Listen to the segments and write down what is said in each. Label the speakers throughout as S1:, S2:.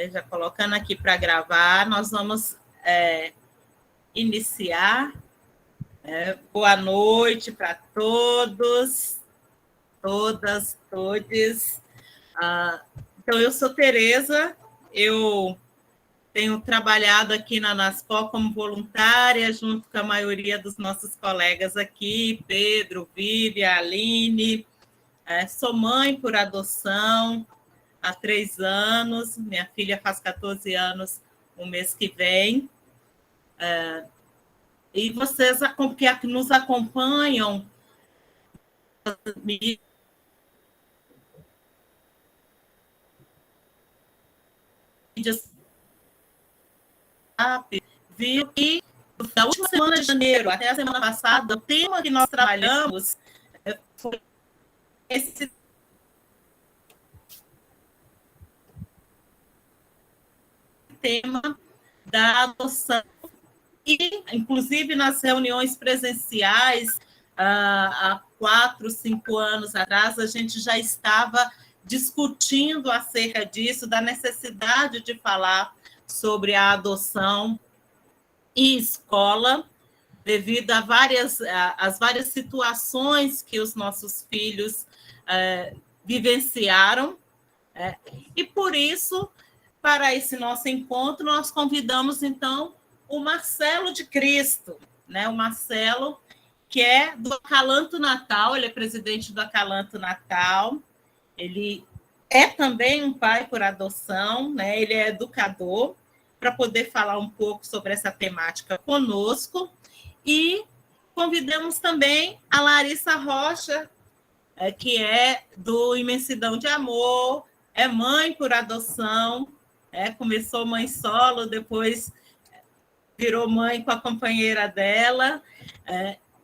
S1: Já colocando aqui para gravar, nós vamos iniciar. Boa noite para todos, todas, todes. Então, eu sou Tereza, eu tenho trabalhado aqui na NASPO como voluntária, junto com a maioria dos nossos colegas aqui, Pedro, Vivian, Aline. Sou mãe por adoção há 3 anos, minha filha faz 14 anos o mês que vem. E vocês que nos acompanham, viu que da última semana de janeiro até a semana passada, o tema que nós trabalhamos foi esse tema da adoção. E, inclusive, nas reuniões presenciais, há 4, 5 anos atrás, a gente já estava discutindo acerca disso, da necessidade de falar sobre a adoção e escola, devido às várias situações que os nossos filhos vivenciaram. E, por isso, para esse nosso encontro, nós convidamos, então, o Marcelo de Cristo, né? O Marcelo, que é do Acalanto Natal, ele é presidente do Acalanto Natal, ele é também um pai por adoção, né? Ele é educador, para poder falar um pouco sobre essa temática conosco. E convidamos também a Larissa Rocha, que é do Imensidão de Amor, é mãe por adoção, começou mãe solo, depois virou mãe com a companheira dela,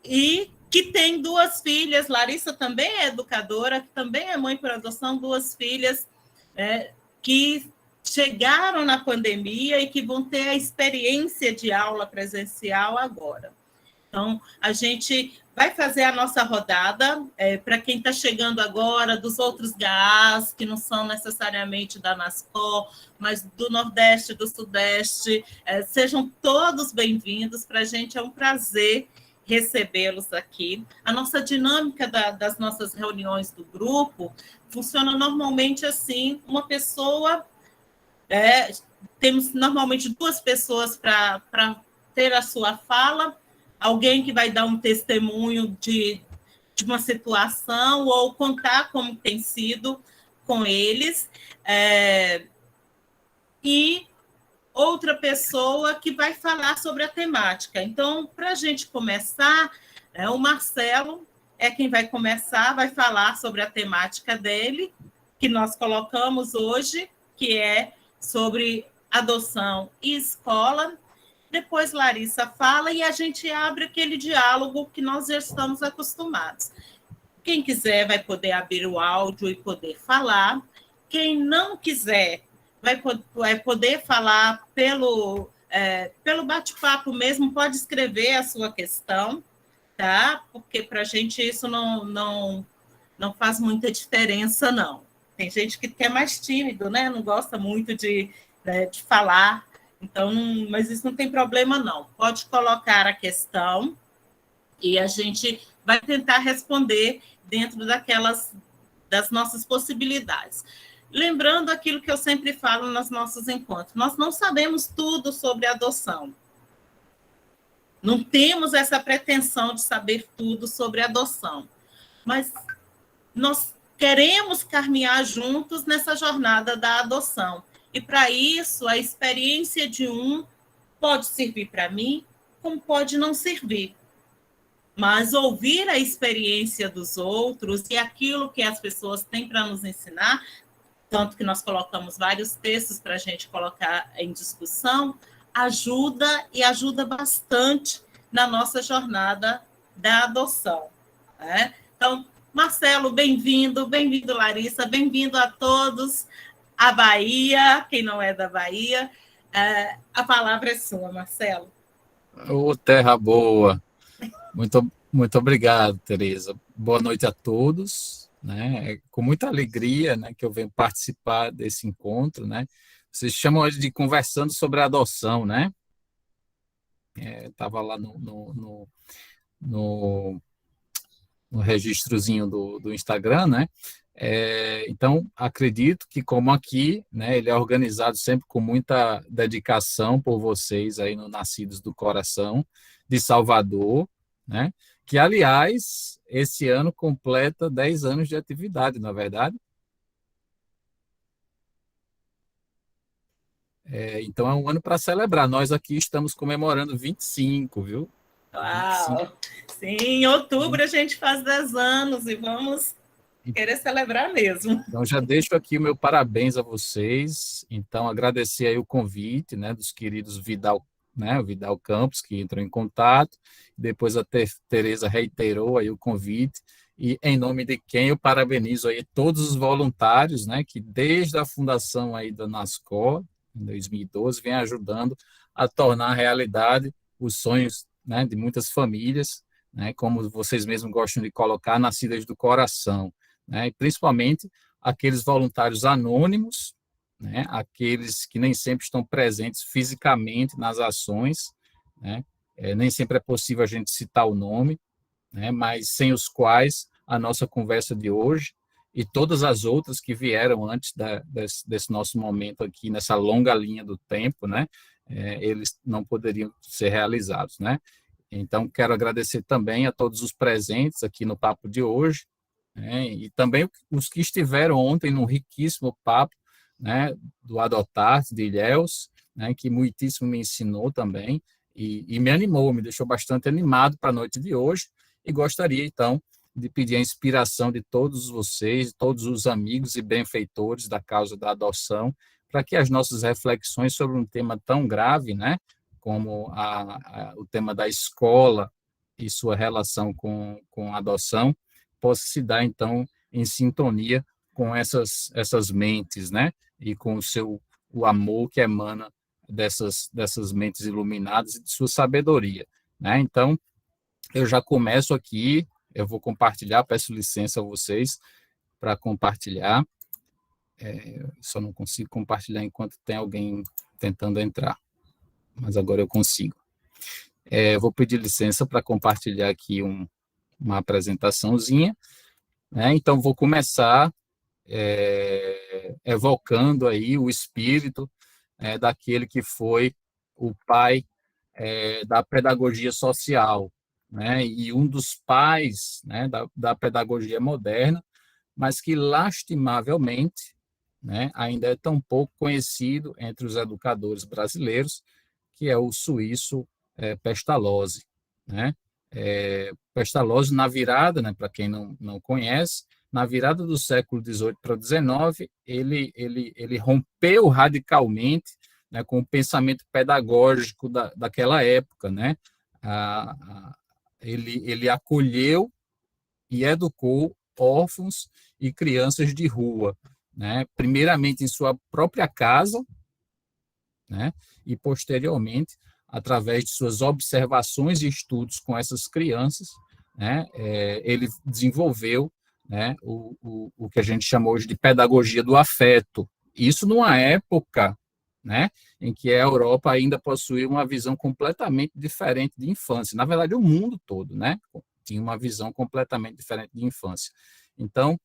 S1: e que tem 2 filhas. Larissa também é educadora, que também é mãe por adoção, 2 filhas que chegaram na pandemia e que vão ter a experiência de aula presencial agora. Então, a gente vai fazer a nossa rodada, para quem está chegando agora, dos outros GAs, que não são necessariamente da NASCO, mas do Nordeste, do Sudeste, sejam todos bem-vindos. Para a gente é um prazer recebê-los aqui. A nossa dinâmica das nossas reuniões do grupo funciona normalmente assim: uma pessoa, temos normalmente 2 pessoas para ter a sua fala, alguém que vai dar um testemunho de uma situação ou contar como tem sido com eles, e outra pessoa que vai falar sobre a temática. Então, para a gente começar, o Marcelo é quem vai começar, vai falar sobre a temática dele, que nós colocamos hoje, que é sobre adoção e escola. Depois Larissa fala e a gente abre aquele diálogo que nós já estamos acostumados. Quem quiser vai poder abrir o áudio e poder falar. Quem não quiser vai poder falar pelo bate-papo mesmo, pode escrever a sua questão, tá? Porque para a gente isso não faz muita diferença, não. Tem gente que é mais tímido, né? Não gosta muito de falar. Então, mas isso não tem problema, não. Pode colocar a questão e a gente vai tentar responder dentro das nossas possibilidades. Lembrando aquilo que eu sempre falo nos nossos encontros, nós não sabemos tudo sobre adoção. Não temos essa pretensão de saber tudo sobre adoção, mas nós queremos caminhar juntos nessa jornada da adoção. E, para isso, a experiência de um pode servir para mim, como pode não servir. Mas ouvir a experiência dos outros e aquilo que as pessoas têm para nos ensinar, tanto que nós colocamos vários textos para a gente colocar em discussão, ajuda bastante na nossa jornada da adoção. Então, Marcelo, bem-vindo, Larissa, bem-vindo a todos. A Bahia, quem não é da Bahia, a palavra é sua, Marcelo.
S2: Terra boa. Muito obrigado, Tereza. Boa noite a todos. Né? É com muita alegria, né, que eu venho participar desse encontro. Né? Vocês chamam ele de conversando sobre adoção, né? Estava lá no, no registrozinho do Instagram, né? Então, acredito que, como aqui, né, ele é organizado sempre com muita dedicação por vocês aí no Nascidos do Coração de Salvador, né? Que, aliás, esse ano completa 10 anos de atividade, na verdade. Então, é um ano para celebrar. Nós aqui estamos comemorando 25, viu? 25.
S1: Uau! Sim, em outubro a gente faz 10 anos e vamos querer celebrar mesmo.
S2: Então, já deixo aqui o meu parabéns a vocês. Então, agradecer aí o convite, né, dos queridos Vidal, né, o Vidal Campos, que entrou em contato. Depois a Tereza reiterou aí o convite. E em nome de quem eu parabenizo aí todos os voluntários, né, que desde a fundação aí da NASCO, em 2012, vem ajudando a tornar realidade os sonhos, né, de muitas famílias, né, como vocês mesmos gostam de colocar, nascidas do coração, né, e principalmente aqueles voluntários anônimos, né, aqueles que nem sempre estão presentes fisicamente nas ações, né, nem sempre é possível a gente citar o nome, né, mas sem os quais a nossa conversa de hoje e todas as outras que vieram antes desse nosso momento aqui, nessa longa linha do tempo, né, eles não poderiam ser realizados, né? Então, quero agradecer também a todos os presentes aqui no papo de hoje, né, e também os que estiveram ontem no riquíssimo papo, né, do Adotarte, de Ilhéus, né, que muitíssimo me ensinou também e me animou, me deixou bastante animado para a noite de hoje e gostaria, então, de pedir a inspiração de todos vocês, todos os amigos e benfeitores da causa da adoção, para que as nossas reflexões sobre um tema tão grave, né, como o tema da escola e sua relação com a adoção, possa se dar, então, em sintonia com essas mentes, né? E com o amor que emana dessas mentes iluminadas e de sua sabedoria, né? Então, eu já começo aqui, eu vou compartilhar, peço licença a vocês para compartilhar, só não consigo compartilhar enquanto tem alguém tentando entrar, mas agora eu consigo. Eu vou pedir licença para compartilhar aqui uma apresentaçãozinha, né? Então, vou começar evocando aí o espírito daquele que foi o pai da pedagogia social, né? E um dos pais, né, da pedagogia moderna, mas que, lastimavelmente, né, ainda é tão pouco conhecido entre os educadores brasileiros, que é o suíço Pestalozzi, né? Pestalozzi, na virada, né, para quem não conhece, na virada do século XVIII para o XIX, ele rompeu radicalmente, né, com o pensamento pedagógico daquela época, né? Ele acolheu e educou órfãos e crianças de rua, né? Primeiramente em sua própria casa, né? E posteriormente através de suas observações e estudos com essas crianças, né? Ele desenvolveu, né, o que a gente chama hoje de pedagogia do afeto. Isso numa época, né, em que a Europa ainda possuía uma visão completamente diferente de infância. Na verdade, o mundo todo, né, tinha uma visão completamente diferente de infância. Então,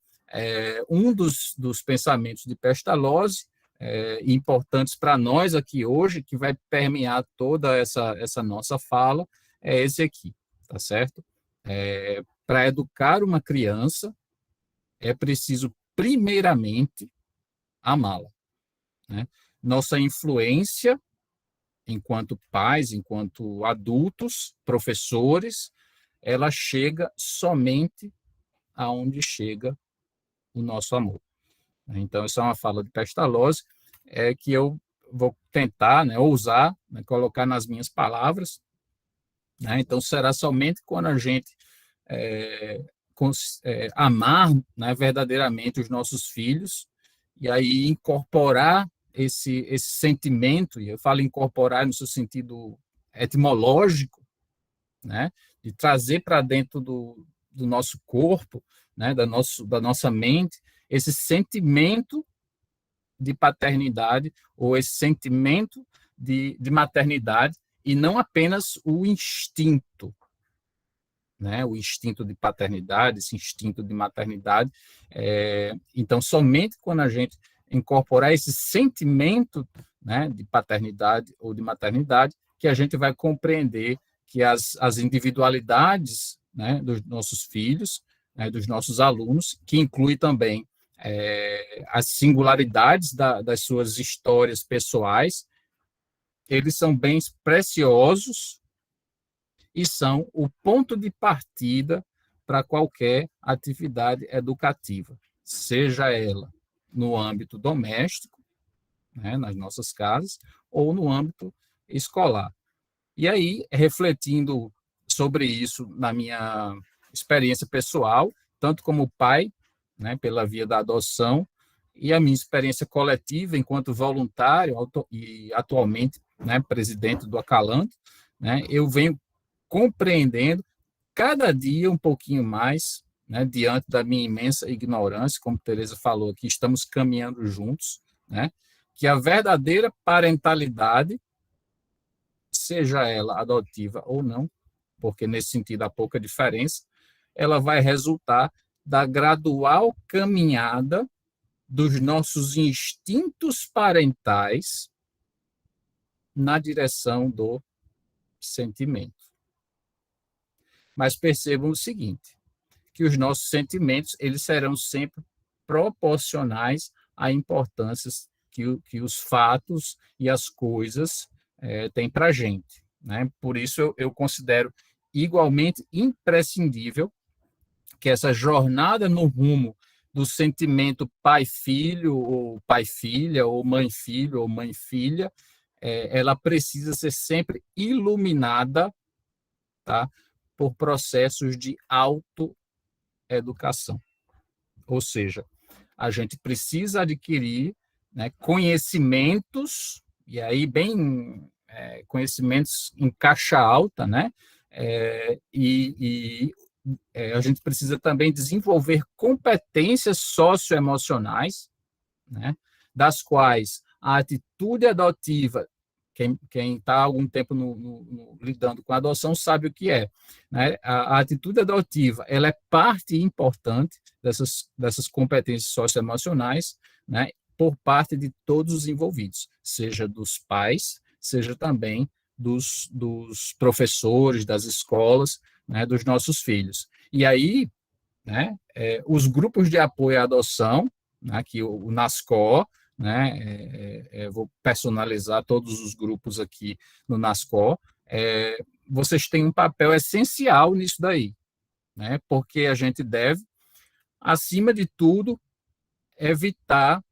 S2: um dos pensamentos de Pestalozzi, importantes para nós aqui hoje, que vai permear toda essa nossa fala, é esse aqui, tá certo? Para educar uma criança, é preciso, primeiramente, amá-la, né? Nossa influência, enquanto pais, enquanto adultos, professores, ela chega somente aonde chega o nosso amor. Então, essa é uma fala de Pestalozzi, que eu vou tentar, né, ousar, né, colocar nas minhas palavras, né? Então, será somente quando a gente amar, né, verdadeiramente os nossos filhos, e aí incorporar esse sentimento, e eu falo incorporar no seu sentido etimológico, né, de trazer para dentro do nosso corpo, né, da nossa mente, esse sentimento de paternidade ou esse sentimento de maternidade e não apenas o instinto, né? O instinto de paternidade, esse instinto de maternidade. Então, somente quando a gente incorporar esse sentimento, né, de paternidade ou de maternidade, que a gente vai compreender que as individualidades, né, dos nossos filhos, né, dos nossos alunos, que inclui também as singularidades das suas histórias pessoais, eles são bens preciosos e são o ponto de partida para qualquer atividade educativa, seja ela no âmbito doméstico, né, nas nossas casas, ou no âmbito escolar. E aí, refletindo sobre isso na minha experiência pessoal, tanto como pai, né, pela via da adoção, e a minha experiência coletiva enquanto voluntário e atualmente, né, presidente do Acalanto, né, eu venho compreendendo cada dia um pouquinho mais, né, diante da minha imensa ignorância, como Teresa falou aqui, estamos caminhando juntos, né, que a verdadeira parentalidade, seja ela adotiva ou não, porque nesse sentido há pouca diferença, ela vai resultar da gradual caminhada dos nossos instintos parentais na direção do sentimento. Mas percebam o seguinte, que os nossos sentimentos eles serão sempre proporcionais à importância que os fatos e as coisas têm para a gente, né? Por isso eu considero igualmente imprescindível que essa jornada no rumo do sentimento pai-filho, ou pai-filha, ou mãe-filho, ou mãe-filha, ela precisa ser sempre iluminada, tá, por processos de autoeducação. Ou seja, a gente precisa adquirir, né, conhecimentos, e aí bem conhecimentos em caixa alta, né? A gente precisa também desenvolver competências socioemocionais, né, das quais a atitude adotiva, quem está há algum tempo lidando com a adoção sabe o que é, né? A atitude adotiva ela é parte importante dessas competências socioemocionais, né, por parte de todos os envolvidos, seja dos pais, seja também dos professores, das escolas, né, dos nossos filhos. E aí, né, os grupos de apoio à adoção, né, que o NASCO, né, vou personalizar todos os grupos aqui no NASCO, vocês têm um papel essencial nisso daí, né, porque a gente deve, acima de tudo, evitar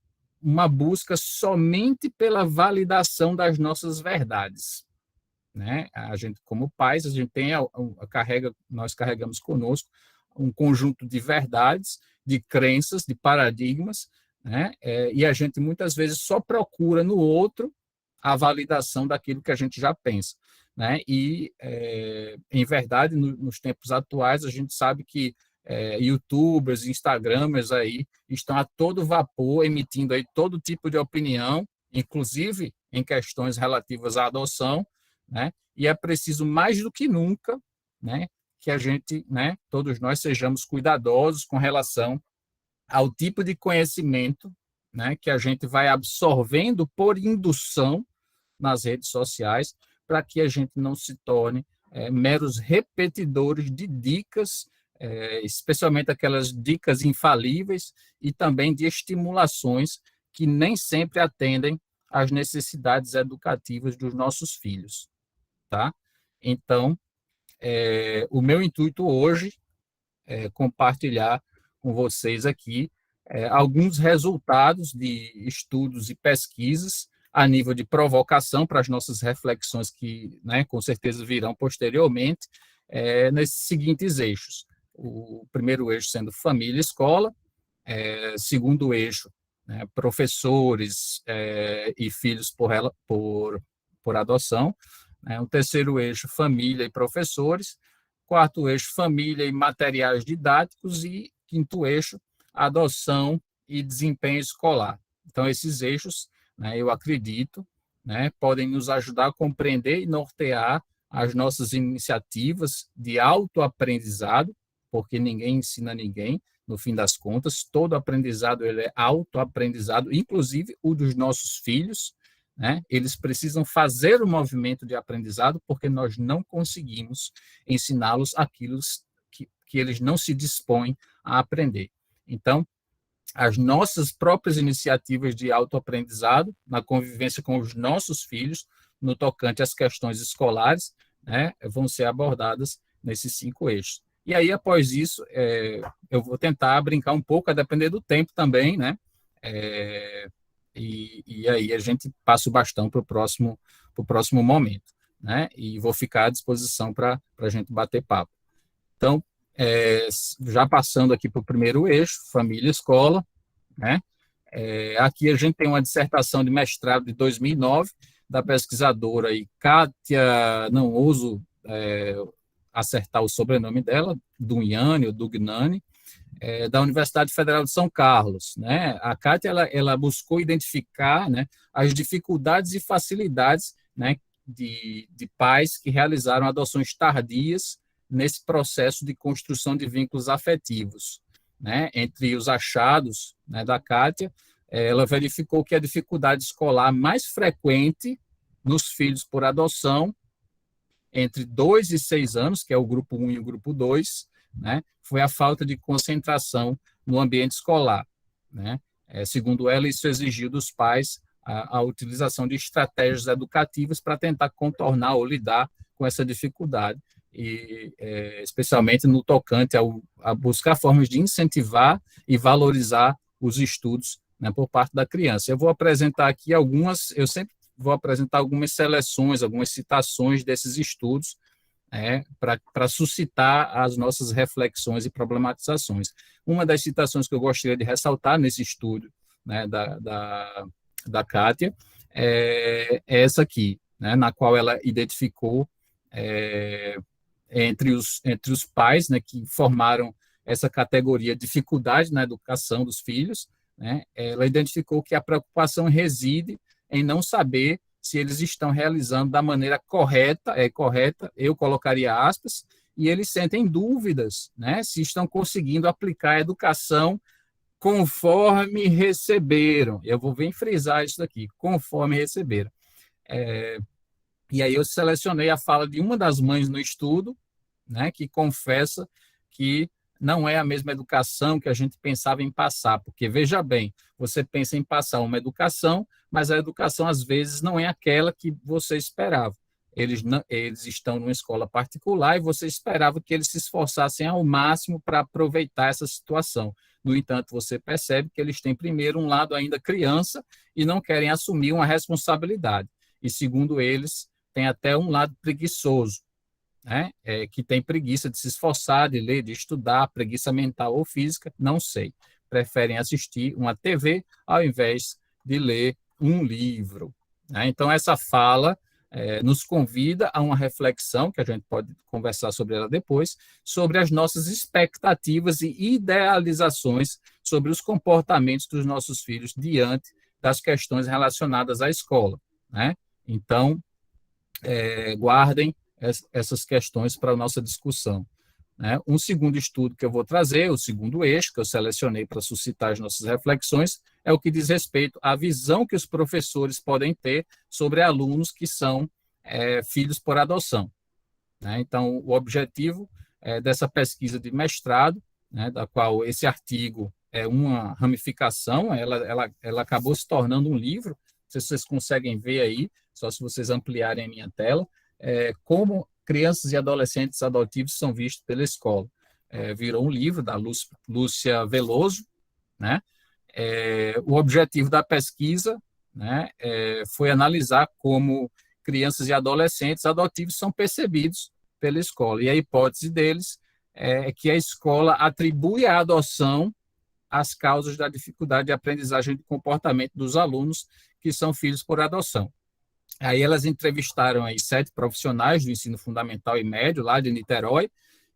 S2: uma busca somente pela validação das nossas verdades, né? A gente, como pais, a gente tem nós carregamos conosco um conjunto de verdades, de crenças, de paradigmas, né? E a gente muitas vezes só procura no outro a validação daquilo que a gente já pensa, né? E em verdade, nos tempos atuais, a gente sabe que YouTubers, Instagramers aí estão a todo vapor emitindo aí todo tipo de opinião, inclusive em questões relativas à adoção, né? E é preciso mais do que nunca, né, que a gente, né, todos nós sejamos cuidadosos com relação ao tipo de conhecimento, né, que a gente vai absorvendo por indução nas redes sociais, para que a gente não se torne meros repetidores de dicas, especialmente aquelas dicas infalíveis e também de estimulações que nem sempre atendem às necessidades educativas dos nossos filhos, tá? Então, o meu intuito hoje é compartilhar com vocês aqui alguns resultados de estudos e pesquisas a nível de provocação para as nossas reflexões que, né, com certeza virão posteriormente, nesses seguintes eixos. O primeiro eixo sendo família e escola, segundo eixo, né, professores e filhos por adoção, o terceiro eixo, família e professores, quarto eixo, família e materiais didáticos, e quinto eixo, adoção e desempenho escolar. Então, esses eixos, né, eu acredito, né, podem nos ajudar a compreender e nortear as nossas iniciativas de autoaprendizado, porque ninguém ensina ninguém, no fim das contas, todo aprendizado ele é autoaprendizado, inclusive o dos nossos filhos, né? Eles precisam fazer o movimento de aprendizado, porque nós não conseguimos ensiná-los aquilo que eles não se dispõem a aprender. Então, as nossas próprias iniciativas de autoaprendizado, na convivência com os nossos filhos, no tocante às questões escolares, né, vão ser abordadas nesses 5 eixos. E aí, após isso, eu vou tentar brincar um pouco, a depender do tempo também, né? E aí a gente passa o bastão para o próximo momento, né? E vou ficar à disposição para a gente bater papo. Então, já passando aqui para o primeiro eixo, família e escola, né? Aqui a gente tem uma dissertação de mestrado de 2009, da pesquisadora aí, Kátia, não ouso acertar o sobrenome dela, Dugnani, ou Dugnani, da Universidade Federal de São Carlos, né? A Kátia ela buscou identificar, né, as dificuldades e facilidades, né, de pais que realizaram adoções tardias nesse processo de construção de vínculos afetivos, né? Entre os achados, né, da Kátia, ela verificou que a dificuldade escolar mais frequente nos filhos por adoção entre 2 e 6 anos, que é o grupo 1 e o grupo 2, né, foi a falta de concentração no ambiente escolar, né? Segundo ela, isso exigiu dos pais a utilização de estratégias educativas para tentar contornar ou lidar com essa dificuldade, e especialmente no tocante a buscar formas de incentivar e valorizar os estudos, né, por parte da criança. Eu vou apresentar aqui eu sempre vou apresentar algumas seleções, algumas citações desses estudos, para suscitar as nossas reflexões e problematizações. Uma das citações que eu gostaria de ressaltar nesse estudo, né, da Kátia é essa aqui, né, na qual ela identificou entre os pais, né, que formaram essa categoria dificuldade na educação dos filhos, né, ela identificou que a preocupação reside em não saber se eles estão realizando da maneira correta, eu colocaria aspas, e eles sentem dúvidas, né, se estão conseguindo aplicar a educação conforme receberam. Eu vou bem frisar isso daqui, conforme receberam. E aí eu selecionei a fala de uma das mães no estudo, né, que confessa que não é a mesma educação que a gente pensava em passar, porque, veja bem, você pensa em passar uma educação, mas a educação, às vezes, não é aquela que você esperava. Eles estão numa escola particular e você esperava que eles se esforçassem ao máximo para aproveitar essa situação. No entanto, você percebe que eles têm, primeiro, um lado ainda criança e não querem assumir uma responsabilidade. E, segundo eles, tem até um lado preguiçoso, né? Que tem preguiça de se esforçar, de ler, de estudar, preguiça mental ou física, não sei. Preferem assistir uma TV ao invés de ler um livro, né? Então, essa fala nos convida a uma reflexão, que a gente pode conversar sobre ela depois, sobre as nossas expectativas e idealizações sobre os comportamentos dos nossos filhos diante das questões relacionadas à escola, né? Então, guardem essas questões para a nossa discussão, né? Um segundo estudo que eu vou trazer, o segundo eixo que eu selecionei para suscitar as nossas reflexões, é o que diz respeito à visão que os professores podem ter sobre alunos que são filhos por adoção, né? Então, o objetivo dessa pesquisa de mestrado, né, da qual esse artigo é uma ramificação, ela acabou se tornando um livro, não sei se vocês conseguem ver aí, só se vocês ampliarem a minha tela, como crianças e adolescentes adotivos são vistos pela escola. Virou um livro da Lúcia Veloso, né? O objetivo da pesquisa, né, foi analisar como crianças e adolescentes adotivos são percebidos pela escola. E a hipótese deles é que a escola atribui à adoção as causas da dificuldade de aprendizagem de comportamento dos alunos que são filhos por adoção. Aí elas entrevistaram aí 7 profissionais do ensino fundamental e médio, lá de Niterói,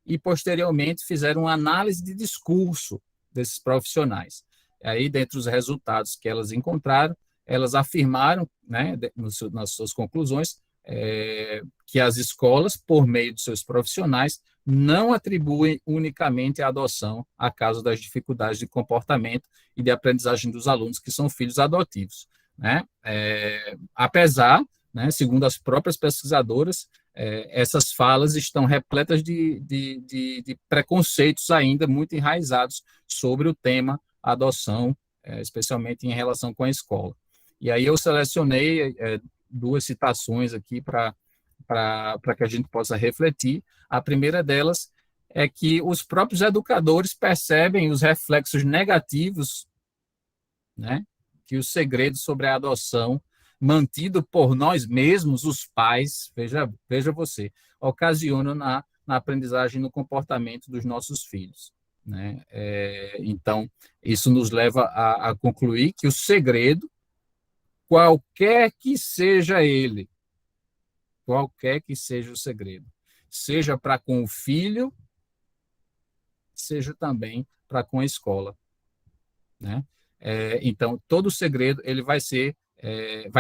S2: e posteriormente fizeram uma análise de discurso desses profissionais. Aí, dentre os resultados que elas encontraram, elas afirmaram, né, nas suas conclusões, que as escolas, por meio de seus profissionais, não atribuem unicamente a adoção a causa das dificuldades de comportamento e de aprendizagem dos alunos que são filhos adotivos, né? Apesar, né, segundo as próprias pesquisadoras, essas falas estão repletas de preconceitos ainda muito enraizados sobre o tema adoção, especialmente em relação com a escola. E aí eu selecionei duas citações aqui para que a gente possa refletir. A primeira delas é que os próprios educadores percebem os reflexos negativos, né, que o segredo sobre a adoção, mantido por nós mesmos, os pais, veja você, ocasiona na aprendizagem e no comportamento dos nossos filhos, né? Então, isso nos leva a concluir que o segredo, qualquer que seja ele, qualquer que seja o segredo, seja para com o filho, seja também para com a escola, né? Então, todo segredo ele vai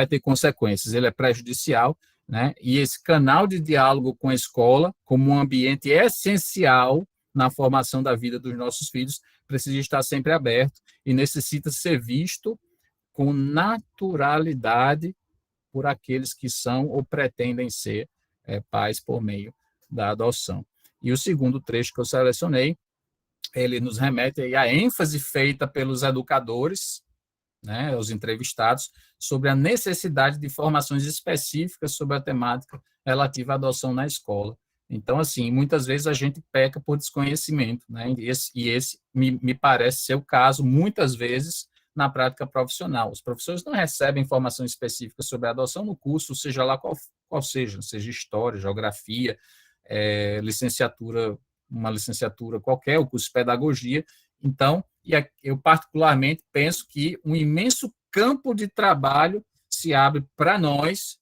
S2: ter consequências, ele é prejudicial, né? E esse canal de diálogo com a escola, como um ambiente essencial na formação da vida dos nossos filhos, precisa estar sempre aberto e necessita ser visto com naturalidade por aqueles que são ou pretendem ser pais por meio da adoção. E o segundo trecho que eu selecionei, ele nos remete aí à ênfase feita pelos educadores, né, os entrevistados, sobre a necessidade de formações específicas sobre a temática relativa à adoção na escola. Então, assim, muitas vezes a gente peca por desconhecimento, né, e esse me parece ser o caso, muitas vezes, na prática profissional. Os professores não recebem informação específica sobre a adoção no curso, seja lá qual seja história, geografia, licenciatura, uma licenciatura qualquer, o curso de pedagogia. Então, eu particularmente penso que um imenso campo de trabalho se abre para nós,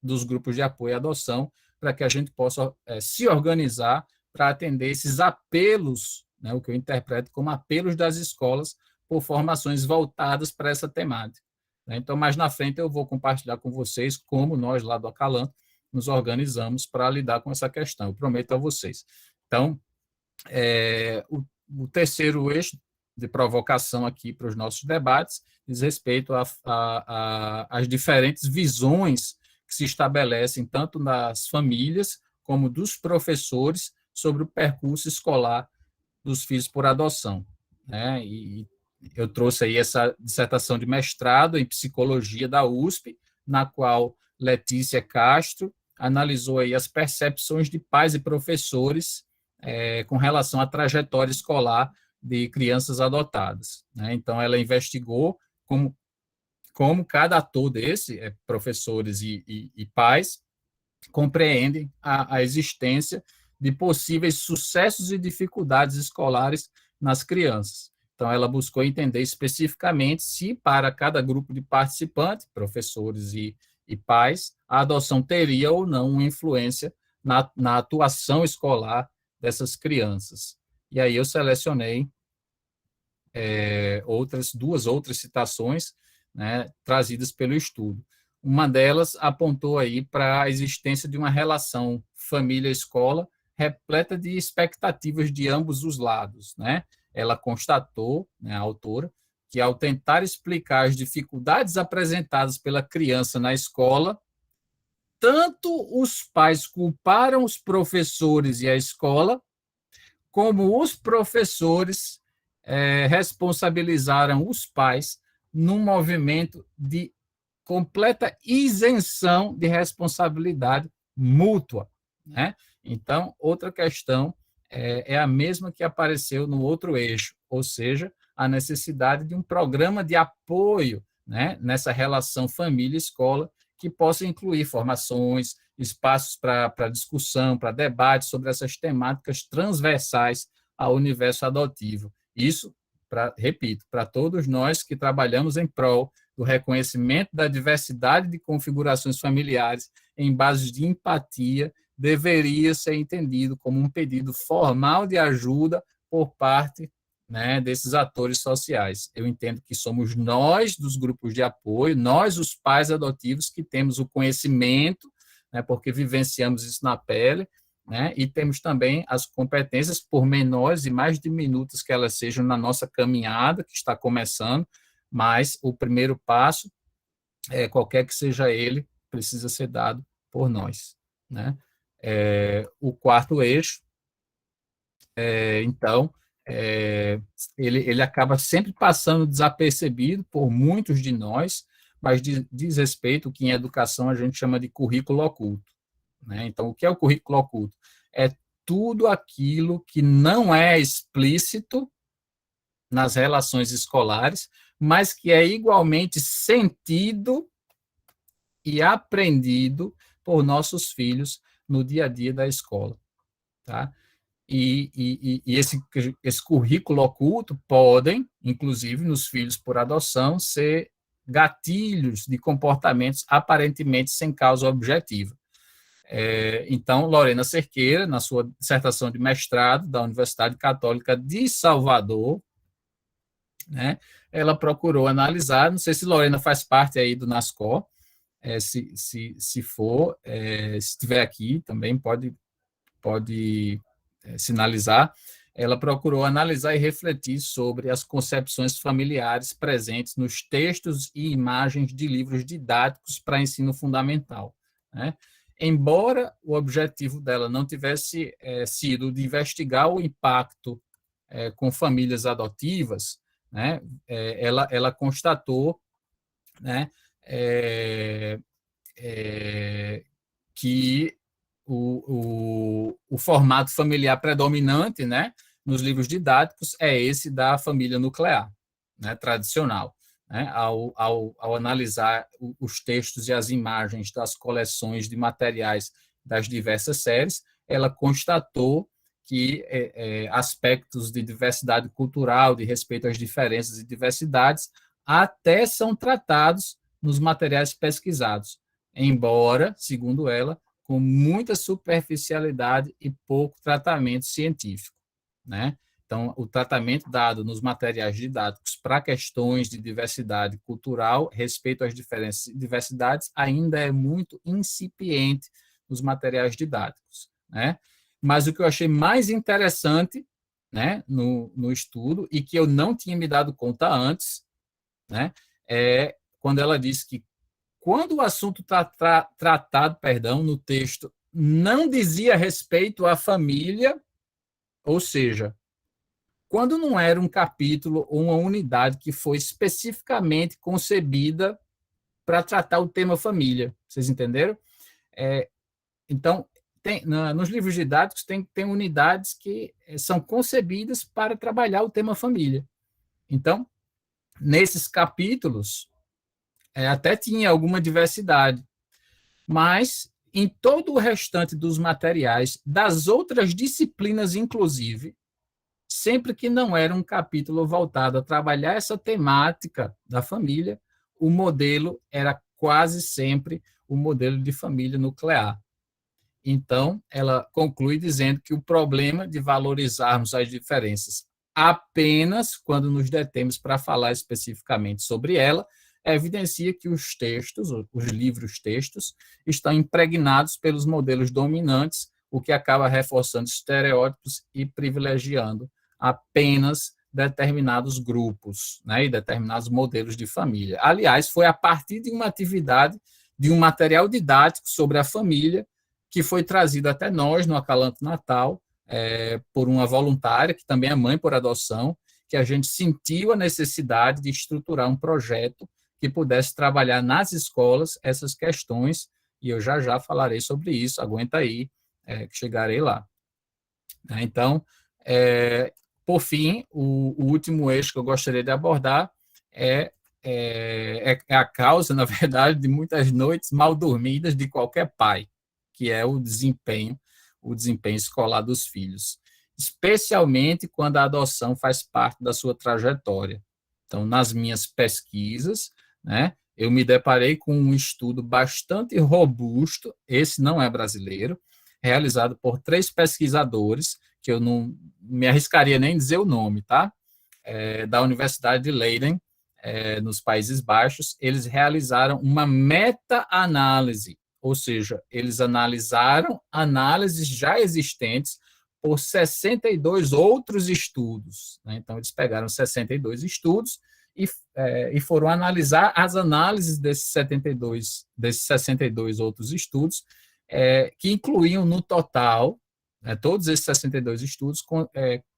S2: dos grupos de apoio à adoção, para que a gente possa se organizar para atender esses apelos, né, o que eu interpreto como apelos das escolas por formações voltadas para essa temática. Então, mais na frente, eu vou compartilhar com vocês como nós, lá do Acalanto, nos organizamos para lidar com essa questão. Eu prometo a vocês. Então, o terceiro eixo de provocação aqui para os nossos debates diz respeito às diferentes visões que se estabelecem tanto nas famílias como dos professores sobre o percurso escolar dos filhos por adoção, né? E eu trouxe aí essa dissertação de mestrado em psicologia da USP, na qual Letícia Castro analisou aí as percepções de pais e professores com relação à trajetória escolar de crianças adotadas, né? Então, ela investigou como cada ator desse, professores e pais, compreendem a existência de possíveis sucessos e dificuldades escolares nas crianças. Então, ela buscou entender especificamente se, para cada grupo de participantes, professores e pais, a adoção teria ou não uma influência na atuação escolar dessas crianças. E aí eu selecionei duas outras citações, né, trazidas pelo estudo. Uma delas apontou aí para a existência de uma relação família-escola repleta de expectativas de ambos os lados, né? Ela constatou, né, a autora, que ao tentar explicar as dificuldades apresentadas pela criança na escola, tanto os pais culparam os professores e a escola, como os professores responsabilizaram os pais num movimento de completa isenção de responsabilidade mútua, né? Então, outra questão é a mesma que apareceu no outro eixo, ou seja, a necessidade de um programa de apoio, né, nessa relação família-escola, que possa incluir formações, espaços para discussão, para debate sobre essas temáticas transversais ao universo adotivo. Isso, repito, para todos nós que trabalhamos em prol do reconhecimento da diversidade de configurações familiares em bases de empatia, deveria ser entendido como um pedido formal de ajuda por parte né, desses atores sociais. Eu entendo que somos nós, dos grupos de apoio, nós, os pais adotivos, que temos o conhecimento, né, porque vivenciamos isso na pele, né, e temos também as competências, por menores e mais diminutas que elas sejam na nossa caminhada, que está começando, mas o primeiro passo, qualquer que seja ele, precisa ser dado por nós, né? O quarto eixo, então, ele acaba sempre passando desapercebido por muitos de nós, mas diz respeito ao que em educação a gente chama de currículo oculto, né? Então, o que é o currículo oculto? É tudo aquilo que não é explícito nas relações escolares, mas que é igualmente sentido e aprendido por nossos filhos no dia a dia da escola, tá? E esse currículo oculto podem, inclusive nos filhos por adoção, ser gatilhos de comportamentos aparentemente sem causa objetiva. Então, Lorena Cerqueira, na sua dissertação de mestrado da Universidade Católica de Salvador, né, ela procurou analisar, não sei se Lorena faz parte aí do NASCO, se for, se estiver aqui também pode sinalizar, ela procurou analisar e refletir sobre as concepções familiares presentes nos textos e imagens de livros didáticos para ensino fundamental, né? Embora o objetivo dela não tivesse sido de investigar o impacto com famílias adotivas, né? Ela constatou, né, que o formato familiar predominante, né, nos livros didáticos é esse da família nuclear, né, tradicional. Né, ao analisar os textos e as imagens das coleções de materiais das diversas séries, ela constatou que aspectos de diversidade cultural, de respeito às diferenças e diversidades, até são tratados nos materiais pesquisados, embora, segundo ela, com muita superficialidade e pouco tratamento científico, né? Então, o tratamento dado nos materiais didáticos para questões de diversidade cultural, respeito às diferenças e diversidades, ainda é muito incipiente nos materiais didáticos, né? Mas o que eu achei mais interessante, né, no estudo, e que eu não tinha me dado conta antes, né, é quando ela disse que quando o assunto tratado, no texto, não dizia respeito à família, ou seja, quando não era um capítulo ou uma unidade que foi especificamente concebida para tratar o tema família. Vocês entenderam? Então, nos livros didáticos tem unidades que são concebidas para trabalhar o tema família. Então, nesses capítulos, até tinha alguma diversidade, mas em todo o restante dos materiais, das outras disciplinas, inclusive, sempre que não era um capítulo voltado a trabalhar essa temática da família, o modelo era quase sempre o modelo de família nuclear. Então, ela conclui dizendo que o problema de valorizarmos as diferenças apenas quando nos detemos para falar especificamente sobre ela, evidencia que os textos, os livros-textos, estão impregnados pelos modelos dominantes, o que acaba reforçando estereótipos e privilegiando apenas determinados grupos, né, e determinados modelos de família. Aliás, foi a partir de uma atividade, de um material didático sobre a família, que foi trazido até nós no Acalanto Natal, por uma voluntária, que também é mãe por adoção, que a gente sentiu a necessidade de estruturar um projeto que pudesse trabalhar nas escolas essas questões, e eu já falarei sobre isso, aguenta aí, que chegarei lá. Então, por fim, o último eixo que eu gostaria de abordar é a causa, na verdade, de muitas noites mal dormidas de qualquer pai, que é o desempenho escolar dos filhos, especialmente quando a adoção faz parte da sua trajetória. Então, nas minhas pesquisas, né, eu me deparei com um estudo bastante robusto, esse não é brasileiro, realizado por 3 pesquisadores, que eu não me arriscaria nem dizer o nome, tá? da Universidade de Leiden, nos Países Baixos. Eles realizaram uma meta-análise, ou seja, eles analisaram análises já existentes por 62 outros estudos, né? Então, eles pegaram 62 estudos e foram analisar as análises desses 62 outros estudos, que incluíam no total, todos esses 62 estudos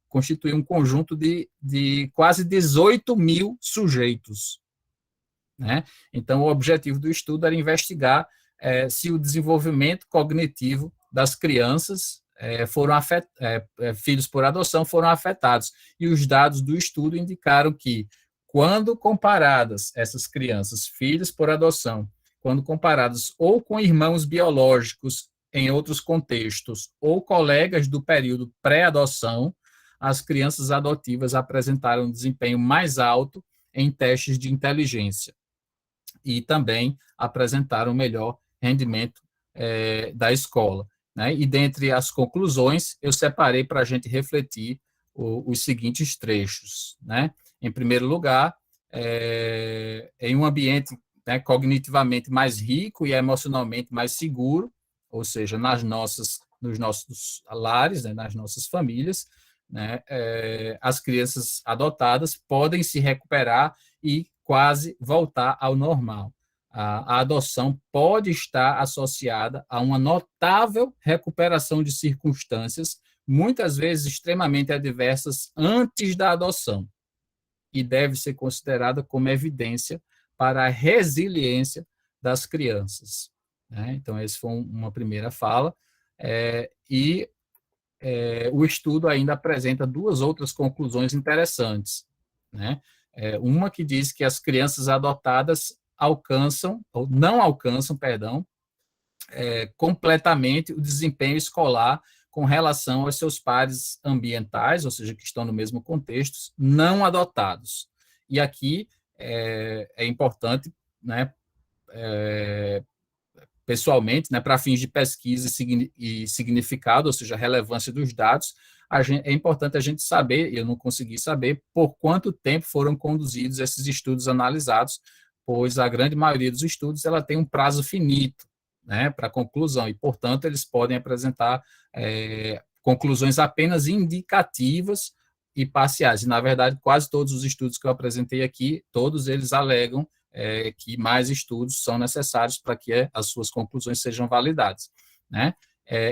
S2: constituíam um conjunto de quase 18 mil sujeitos, né? Então, o objetivo do estudo era investigar se o desenvolvimento cognitivo das crianças filhos por adoção foram afetados. E os dados do estudo indicaram que, quando comparadas essas crianças, filhos por adoção, quando comparadas ou com irmãos biológicos em outros contextos, ou colegas do período pré-adoção, as crianças adotivas apresentaram um desempenho mais alto em testes de inteligência e também apresentaram melhor rendimento da escola, né? E dentre as conclusões, eu separei para a gente refletir os seguintes trechos, né? Em primeiro lugar, em um ambiente, né, cognitivamente mais rico e emocionalmente mais seguro, ou seja, nos nossos lares, né, nas nossas famílias, né, as crianças adotadas podem se recuperar e quase voltar ao normal. A adoção pode estar associada a uma notável recuperação de circunstâncias, muitas vezes extremamente adversas, antes da adoção, e deve ser considerada como evidência para a resiliência das crianças, né? Então, essa foi uma primeira fala. O estudo ainda apresenta duas outras conclusões interessantes, né? Uma que diz que as crianças adotadas alcançam, ou não alcançam, perdão, completamente o desempenho escolar com relação aos seus pares ambientais, ou seja, que estão no mesmo contexto, não adotados. E aqui é importante, né, pessoalmente, né, para fins de pesquisa e significado, ou seja, relevância dos dados, é importante a gente saber, e eu não consegui saber, por quanto tempo foram conduzidos esses estudos analisados, pois a grande maioria dos estudos ela tem um prazo finito, né, para conclusão, e, portanto, eles podem apresentar conclusões apenas indicativas e parciais. E, na verdade, quase todos os estudos que eu apresentei aqui, todos eles alegam que mais estudos são necessários para que as suas conclusões sejam validadas, né?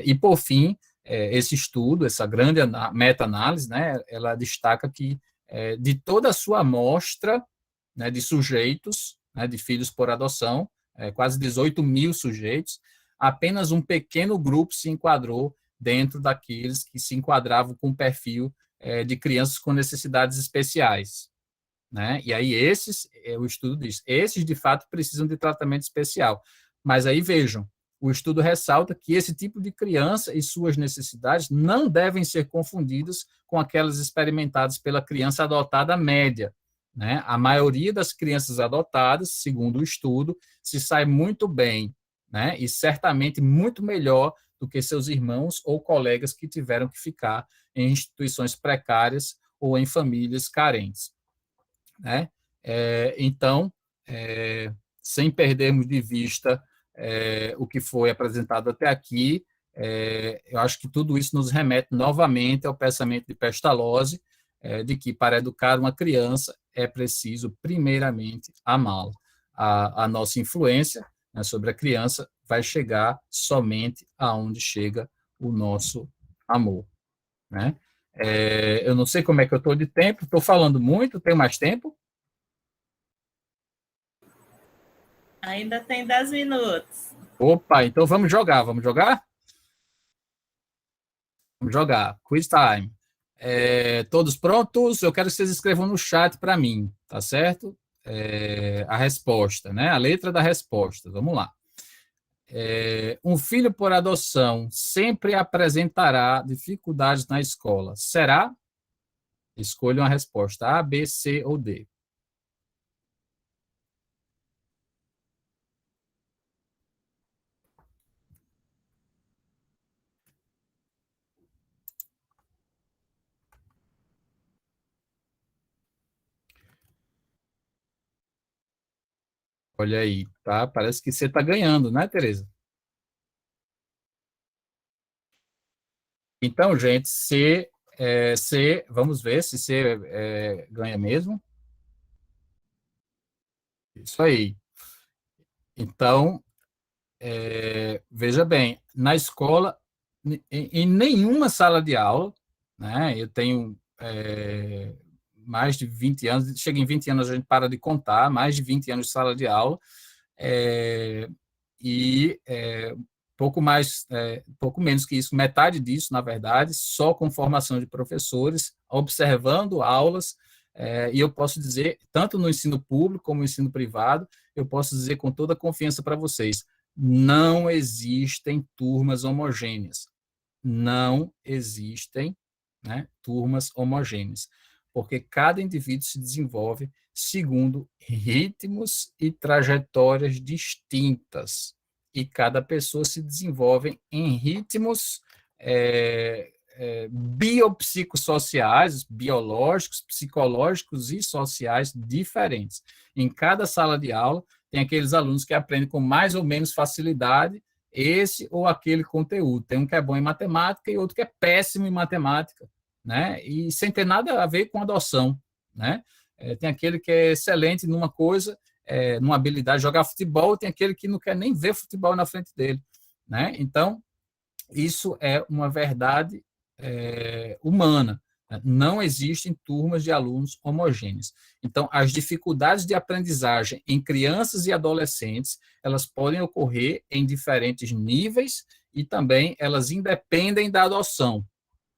S2: E, por fim, esse estudo, essa grande meta-análise, né, ela destaca que de toda a sua amostra, né, de sujeitos, né, de filhos por adoção, quase 18 mil sujeitos, apenas um pequeno grupo se enquadrou dentro daqueles que se enquadravam com o perfil de crianças com necessidades especiais, né? E aí o estudo diz, esses de fato precisam de tratamento especial. Mas aí vejam, o estudo ressalta que esse tipo de criança e suas necessidades não devem ser confundidas com aquelas experimentadas pela criança adotada média, né? A maioria das crianças adotadas, segundo o estudo, se sai muito bem, né? E certamente muito melhor do que seus irmãos ou colegas que tiveram que ficar em instituições precárias ou em famílias carentes, né? Então, sem perdermos de vista o que foi apresentado até aqui, eu acho que tudo isso nos remete novamente ao pensamento de Pestalozzi, de que para educar uma criança é preciso, primeiramente, amá-la. A nossa influência, né, sobre a criança vai chegar somente aonde chega o nosso amor, né? Eu não sei como é que eu estou de tempo, estou falando muito, tenho mais tempo?
S1: Ainda tem 10 minutos.
S2: Opa, então vamos jogar, vamos jogar? Vamos jogar, quiz time. Todos prontos? Eu quero que vocês escrevam no chat para mim, tá certo? A resposta, né? A letra da resposta, vamos lá. Um filho por adoção sempre apresentará dificuldades na escola. Será? Escolham a resposta A, B, C ou D. Olha aí, tá? Parece que você está ganhando, né, Tereza? Então, gente, vamos ver se você ganha mesmo. Isso aí. Então, veja bem, na escola, em nenhuma sala de aula, né? Eu tenho mais de 20 anos, chega em 20 anos a gente para de contar, mais de 20 anos de sala de aula, é, e pouco menos que isso, metade disso, na verdade, só com formação de professores, observando aulas, e eu posso dizer, tanto no ensino público como no ensino privado, eu posso dizer com toda confiança para vocês, não existem turmas homogêneas. Não existem, né, turmas homogêneas, porque cada indivíduo se desenvolve segundo ritmos e trajetórias distintas, e cada pessoa se desenvolve em ritmos biopsicossociais, biológicos, psicológicos e sociais diferentes. Em cada sala de aula, tem aqueles alunos que aprendem com mais ou menos facilidade esse ou aquele conteúdo. Tem um que é bom em matemática e outro que é péssimo em matemática, né? E sem ter nada a ver com adoção, né? Tem aquele que é excelente numa coisa, numa habilidade de jogar futebol, tem aquele que não quer nem ver futebol na frente dele, né? Então, isso é uma verdade humana. Não existem turmas de alunos homogêneos. Então, as dificuldades de aprendizagem em crianças e adolescentes, elas podem ocorrer em diferentes níveis e também elas independem da adoção.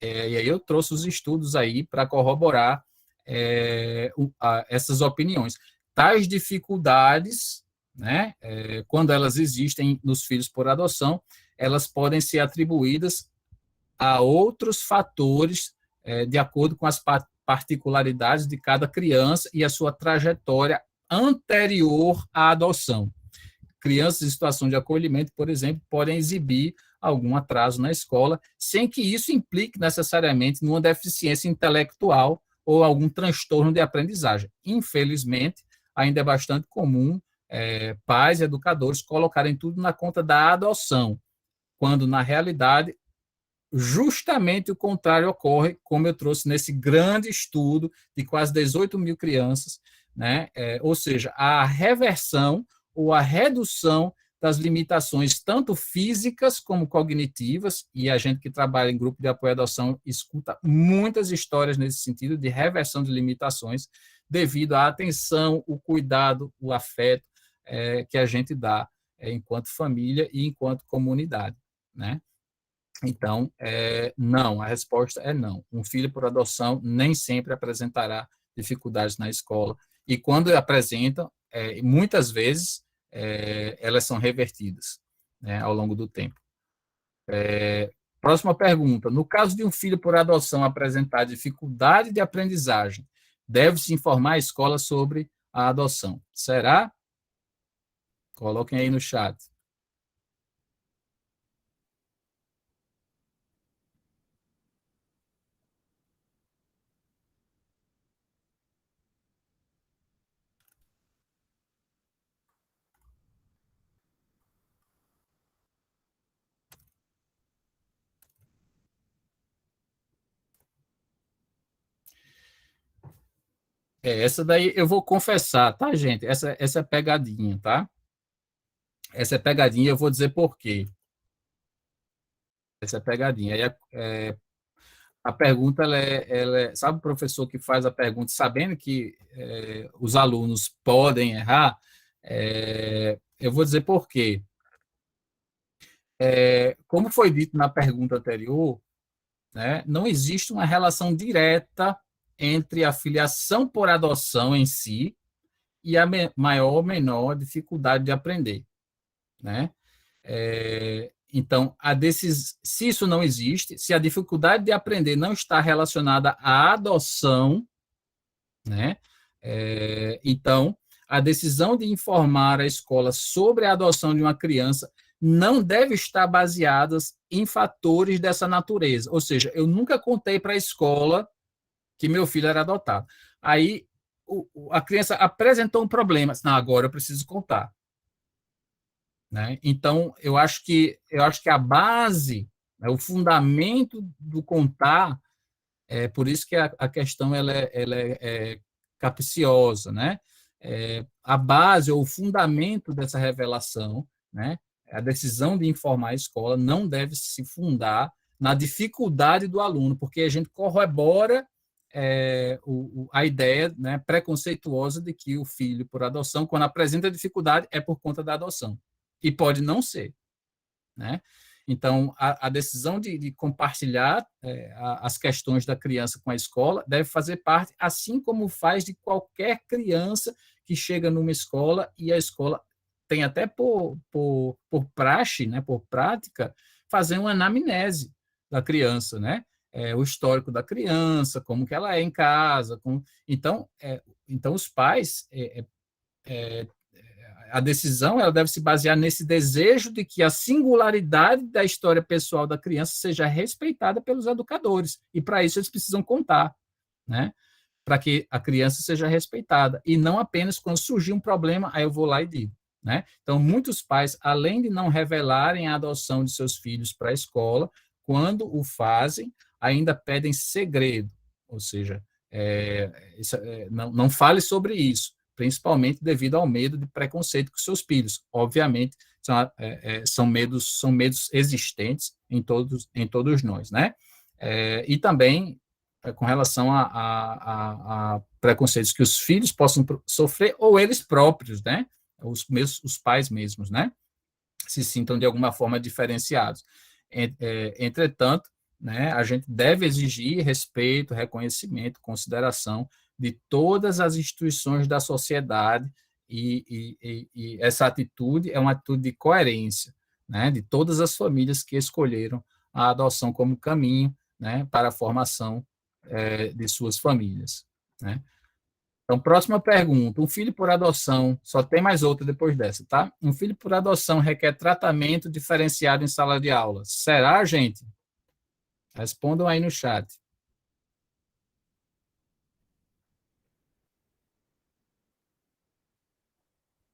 S2: E aí eu trouxe os estudos aí para corroborar essas opiniões. Tais dificuldades, né, quando elas existem nos filhos por adoção, elas podem ser atribuídas a outros fatores de acordo com as particularidades de cada criança e a sua trajetória anterior à adoção. Crianças em situação de acolhimento, por exemplo, podem exibir algum atraso na escola, sem que isso implique necessariamente numa deficiência intelectual ou algum transtorno de aprendizagem. Infelizmente, ainda é bastante comum pais e educadores colocarem tudo na conta da adoção, quando, na realidade, justamente o contrário ocorre, como eu trouxe nesse grande estudo de quase 18 mil crianças, né? Ou seja, a reversão ou a redução das limitações, tanto físicas como cognitivas, e a gente que trabalha em grupo de apoio à adoção escuta muitas histórias nesse sentido de reversão de limitações, devido à atenção, o cuidado, o afeto que a gente dá enquanto família e enquanto comunidade, né? Então, não, a resposta é não. Um filho por adoção nem sempre apresentará dificuldades na escola, e quando apresentam, muitas vezes, elas são revertidas, né, ao longo do tempo. Próxima pergunta. No caso de um filho por adoção apresentar dificuldade de aprendizagem, deve-se informar a escola sobre a adoção. Será? Coloquem aí no chat. Essa daí eu vou confessar, tá, gente? Essa é pegadinha, tá? Essa é pegadinha, eu vou dizer por quê. Essa é pegadinha. Aí a pergunta, sabe o professor que faz a pergunta sabendo que os alunos podem errar? Eu vou dizer por quê. Como foi dito na pergunta anterior, né, não existe uma relação direta entre a filiação por adoção em si e a maior ou menor dificuldade de aprender, né? Então, se isso não existe, se a dificuldade de aprender não está relacionada à adoção, né? Então, a decisão de informar a escola sobre a adoção de uma criança não deve estar baseada em fatores dessa natureza. Ou seja, eu nunca contei para a escola que meu filho era adotado. Aí a criança apresentou um problema, não, agora eu preciso contar. Né? Então, eu acho que a base, né, o fundamento do contar, por isso que a questão ela é capciosa, né? A base ou o fundamento dessa revelação, né? A decisão de informar a escola não deve se fundar na dificuldade do aluno, porque a gente corrobora a ideia, né, preconceituosa de que o filho por adoção, quando apresenta dificuldade, é por conta da adoção. E pode não ser. Né? Então, a decisão de compartilhar as questões da criança com a escola deve fazer parte, assim como faz de qualquer criança que chega numa escola e a escola tem até por praxe, né, por prática, fazer uma anamnese da criança, né? O histórico da criança, como que ela é em casa. Então os pais a decisão ela deve se basear nesse desejo de que a singularidade da história pessoal da criança seja respeitada pelos educadores. E, para isso, eles precisam contar, né? Para que a criança seja respeitada. E não apenas quando surgir um problema, aí eu vou lá e digo. Né? Então, muitos pais, além de não revelarem a adoção de seus filhos para a escola, quando o fazem, ainda pedem segredo. Ou seja, não fale sobre isso, principalmente devido ao medo de preconceito com seus filhos. Obviamente, são medos existentes em todos nós, né? E também com relação a preconceitos que os filhos possam sofrer ou eles próprios, né? Os pais mesmos, né? Se sintam de alguma forma diferenciados. Entretanto, né, a gente deve exigir respeito, reconhecimento, consideração de todas as instituições da sociedade e essa atitude é uma atitude de coerência, né, de todas as famílias que escolheram a adoção como caminho, né, para a formação de suas famílias. Né? Então, próxima pergunta. Um filho por adoção, só tem mais outra depois dessa, tá? Um filho por adoção requer tratamento diferenciado em sala de aula. Será, gente? Respondam aí no chat.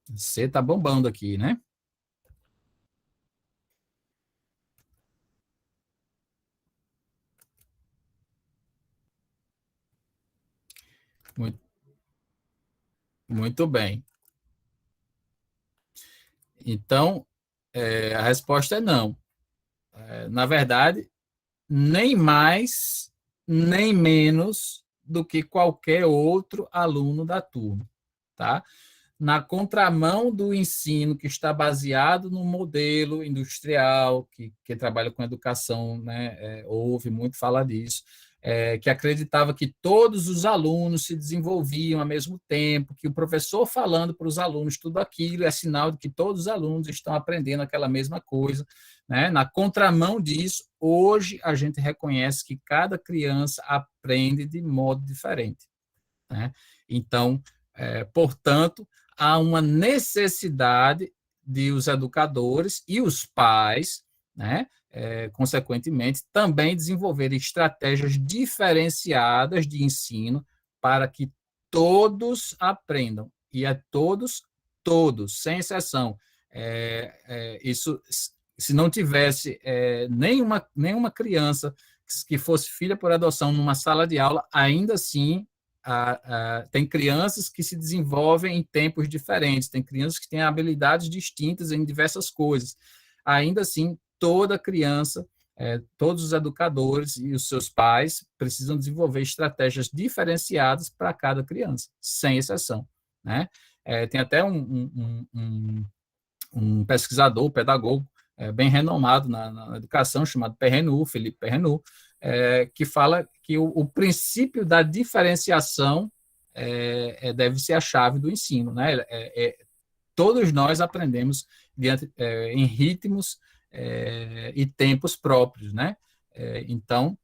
S2: Você tá bombando aqui, né? Muito, muito bem. Então, a resposta é não. Na verdade, nem mais, nem menos do que qualquer outro aluno da turma, tá? Na contramão do ensino que está baseado no modelo industrial, que trabalha com educação, né, ouve muito falar disso, que acreditava que todos os alunos se desenvolviam ao mesmo tempo, que o professor falando para os alunos tudo aquilo é sinal de que todos os alunos estão aprendendo aquela mesma coisa. Né? Na contramão disso, hoje a gente reconhece que cada criança aprende de modo diferente. Né? Então, portanto, há uma necessidade de os educadores e os pais, né, consequentemente, também desenvolverem estratégias diferenciadas de ensino para que todos aprendam, e todos, sem exceção. Isso, se não tivesse nenhuma criança que fosse filha por adoção numa sala de aula, ainda assim tem crianças que se desenvolvem em tempos diferentes, tem crianças que têm habilidades distintas em diversas coisas. Ainda assim, toda criança, todos os educadores e os seus pais precisam desenvolver estratégias diferenciadas para cada criança, sem exceção. Né? Tem até um pesquisador, pedagogo, bem renomado na educação, chamado Perrenu, Felipe Perrenu, que fala que o princípio da diferenciação deve ser a chave do ensino. Né? Todos nós aprendemos em ritmos e tempos próprios. Né? Então,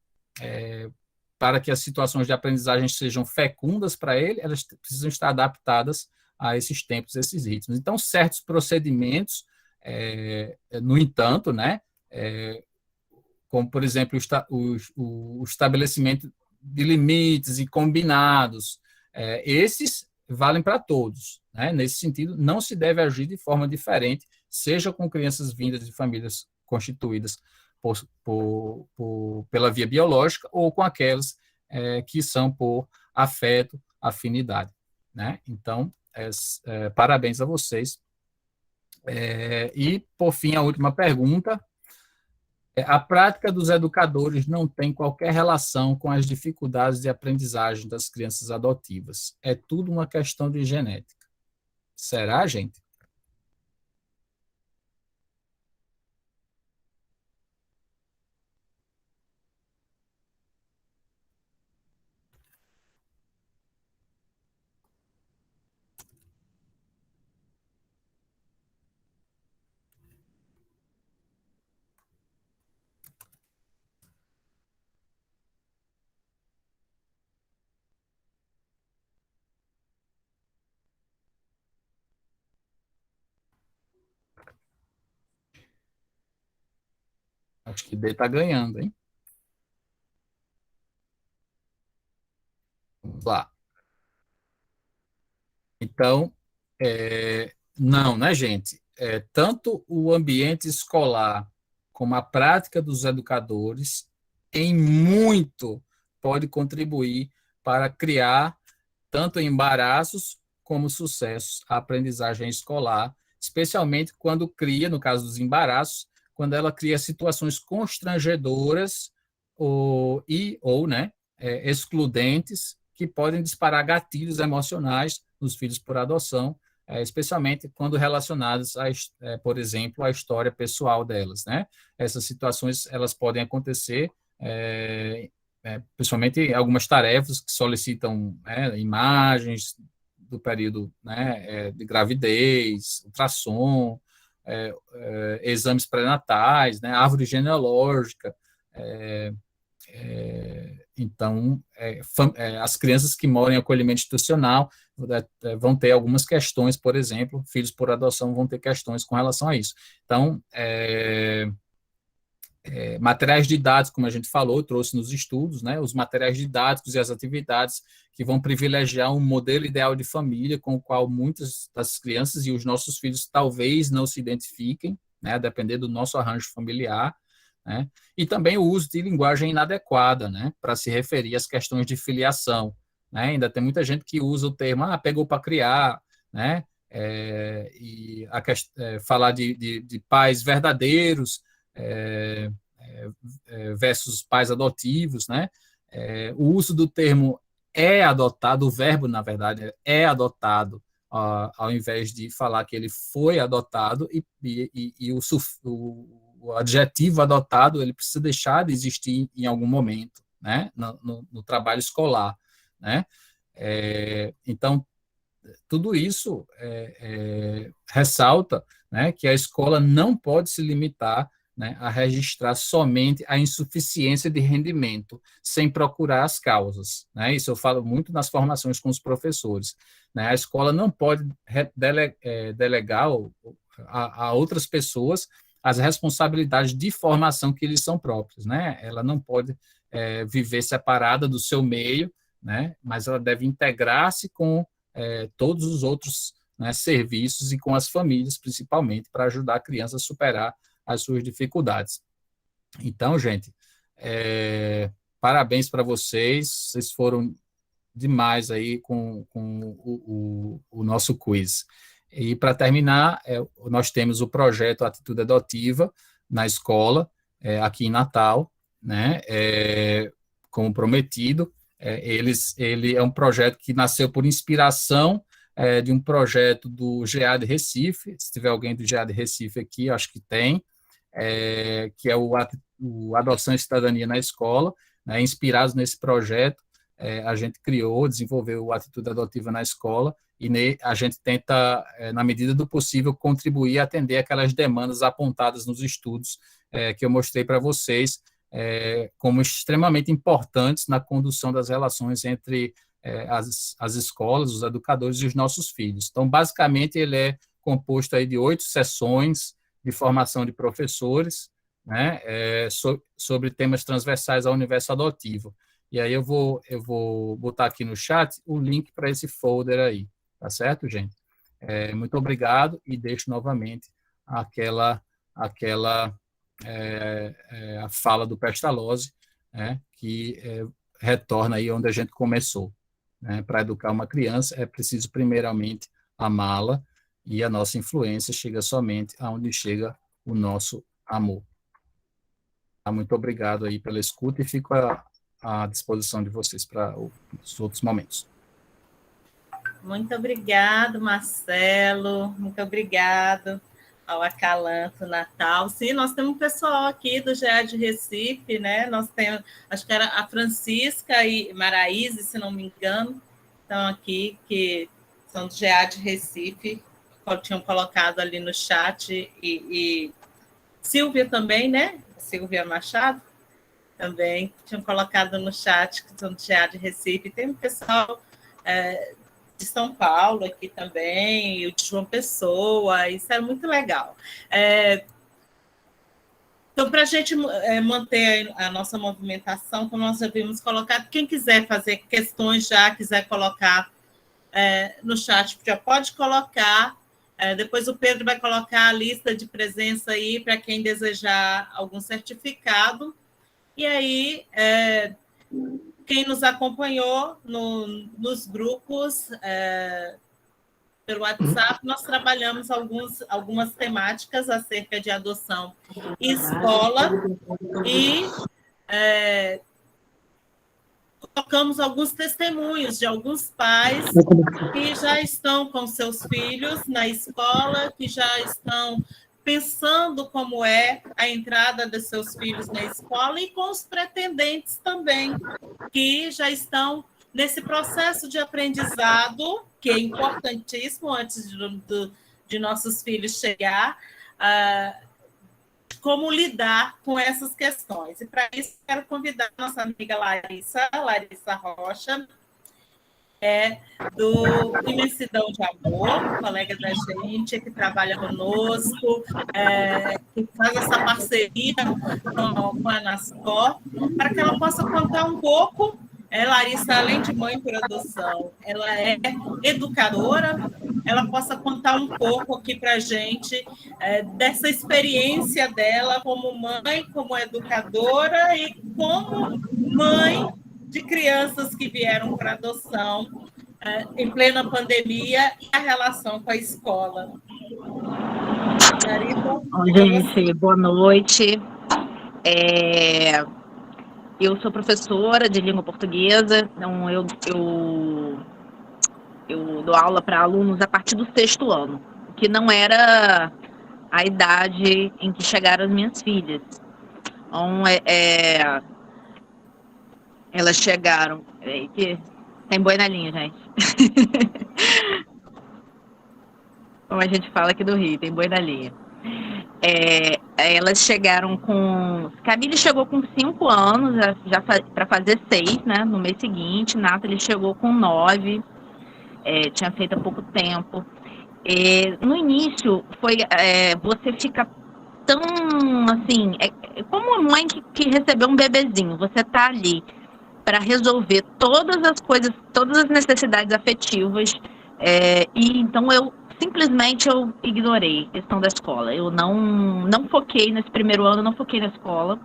S2: para que as situações de aprendizagem sejam fecundas para ele, elas precisam estar adaptadas a esses tempos, esses ritmos. Então, certos procedimentos, no entanto, né, como, por exemplo, o estabelecimento de limites e combinados, esses valem para todos, né? Nesse sentido, não se deve agir de forma diferente, seja com crianças vindas de famílias constituídas pela via biológica ou com aquelas que são por afeto, afinidade, né? Então, parabéns a vocês. E, por fim, a última pergunta. A prática dos educadores não tem qualquer relação com as dificuldades de aprendizagem das crianças adotivas. É tudo uma questão de genética. Será, gente? Acho que D está ganhando, hein? Vamos lá. Então, não, né, gente? Tanto o ambiente escolar como a prática dos educadores, em muito, pode contribuir para criar tanto embaraços como sucessos a aprendizagem escolar, especialmente quando cria, no caso dos embaraços, quando ela cria situações constrangedoras ou né, excludentes que podem disparar gatilhos emocionais nos filhos por adoção, especialmente quando relacionados, por exemplo, à história pessoal delas, né? Essas situações elas podem acontecer principalmente algumas tarefas que solicitam imagens do período, né, de gravidez, ultrassom, exames pré-natais, né, árvore genealógica. Então, as crianças que moram em acolhimento institucional vão ter algumas questões, por exemplo, filhos por adoção vão ter questões com relação a isso. Então, materiais didáticos, como a gente falou, trouxe nos estudos, né, os materiais didáticos e as atividades que vão privilegiar um modelo ideal de família com o qual muitas das crianças e os nossos filhos talvez não se identifiquem, né, a depender do nosso arranjo familiar, né, e também o uso de linguagem inadequada, né, para se referir às questões de filiação, né, ainda tem muita gente que usa o termo, pegou para criar, né, e falar de pais verdadeiros, versus pais adotivos, né? O uso do termo é adotado, o verbo, na verdade, é adotado, ao invés de falar que ele foi adotado, e o adjetivo adotado ele precisa deixar de existir em algum momento, né? No trabalho escolar, né? Então, tudo isso ressalta, né, que a escola não pode se limitar, né, a registrar somente a insuficiência de rendimento, sem procurar as causas, né? Isso eu falo muito nas formações com os professores, né? A escola não pode delegar a outras pessoas as responsabilidades de formação que lhes são próprias, né? Ela não pode viver separada do seu meio, né? Mas ela deve integrar-se com todos os outros, né, serviços e com as famílias, principalmente, para ajudar a criança a superar as suas dificuldades. Então, gente, parabéns para vocês, vocês foram demais aí com o nosso quiz. E, para terminar, nós temos o projeto Atitude Adotiva na escola, aqui em Natal, né, como prometido. Ele é um projeto que nasceu por inspiração de um projeto do GA de Recife. Se tiver alguém do GA de Recife aqui, acho que tem, que é o Adoção e Cidadania na Escola, né? Inspirados nesse projeto, a gente desenvolveu o Atitude Adotiva na Escola, e a gente tenta, na medida do possível, contribuir a atender aquelas demandas apontadas nos estudos que eu mostrei para vocês, como extremamente importantes na condução das relações entre as escolas, os educadores e os nossos filhos. Então, basicamente, ele é composto aí de 8 sessões de formação de professores, né, sobre temas transversais ao universo adotivo. E aí eu vou botar aqui no chat o link para esse folder aí, tá certo, gente? Muito obrigado e deixo novamente aquela a fala do Pestalozzi, né, que retorna aí onde a gente começou. Né? Para educar uma criança é preciso primeiramente amá-la, e a nossa influência chega somente aonde chega o nosso amor. Muito obrigado aí pela escuta e fico à disposição de vocês para os outros momentos.
S1: Muito obrigado, Marcelo. Muito obrigado ao Acalanto Natal. Sim, nós temos um pessoal aqui do GA de Recife, né? Nós temos, acho que era a Francisca e Maraíse, se não me engano, estão aqui, que são do GA de Recife, que tinham colocado ali no chat, e Silvia também, né? Silvia Machado também tinham colocado no chat, que são do GA de Recife. Tem um pessoal de São Paulo aqui também, e o de João Pessoa, isso é muito legal. Então, para a gente manter a nossa movimentação, como nós já vimos colocado, quem quiser fazer questões já, quiser colocar no chat, já pode colocar. Depois o Pedro vai colocar a lista de presença aí para quem desejar algum certificado. E aí, quem nos acompanhou nos grupos pelo WhatsApp, nós trabalhamos algumas temáticas acerca de adoção e escola, e colocamos alguns testemunhos de alguns pais que já estão com seus filhos na escola, que já estão pensando como é a entrada dos seus filhos na escola, e com os pretendentes também, que já estão nesse processo de aprendizado, que é importantíssimo antes de nossos filhos chegar, como lidar com essas questões. E, para isso, quero convidar a nossa amiga Larissa Rocha, do Imensidão de Amor, colega da gente, que trabalha conosco, que faz essa parceria com a Nascor, para que ela possa contar um pouco. Larissa, além de mãe por adoção, ela é educadora, ela possa contar um pouco aqui para a gente dessa experiência dela como mãe, como educadora e como mãe de crianças que vieram para adoção em plena pandemia, e a relação com a escola.
S3: Bom, gente, boa noite. Eu sou professora de língua portuguesa, então eu dou aula para alunos a partir do 6º ano, que não era a idade em que chegaram as minhas filhas. Então, elas chegaram... Tem boi na linha, gente. Como a gente fala aqui do Rio, tem boi na linha. Elas chegaram com... Camille chegou com 5 anos, já para fazer 6, né? No mês seguinte. Nathalie chegou com 9, tinha feito há pouco tempo. No início, você fica tão, assim... como uma mãe que recebeu um bebezinho. Você tá ali para resolver todas as coisas, todas as necessidades afetivas. E então simplesmente eu ignorei a questão da escola. Eu não foquei nesse primeiro ano, não foquei na escola.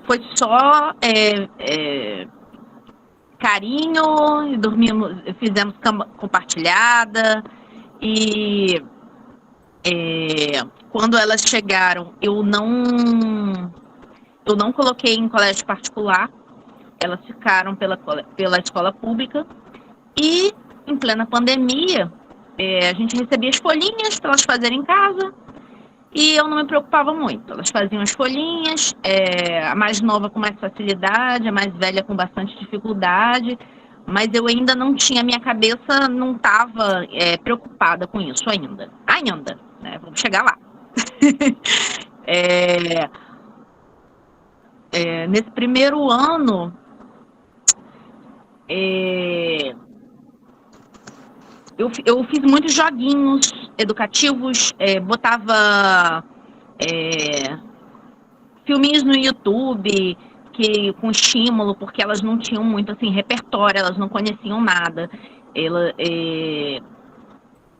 S3: Foi só carinho, dormimos, fizemos cama compartilhada, e quando elas chegaram, eu não coloquei em colégio particular, elas ficaram pela escola pública, e em plena pandemia, a gente recebia as folhinhas para elas fazerem em casa, e eu não me preocupava muito. Elas faziam as folhinhas, a mais nova com mais facilidade, a mais velha com bastante dificuldade, mas eu ainda não tinha, minha cabeça não estava preocupada com isso ainda, né? Vamos chegar lá. Nesse primeiro ano, eu fiz muitos joguinhos educativos, botava filminhos no YouTube, com estímulo, porque elas não tinham muito assim repertório, elas não conheciam nada.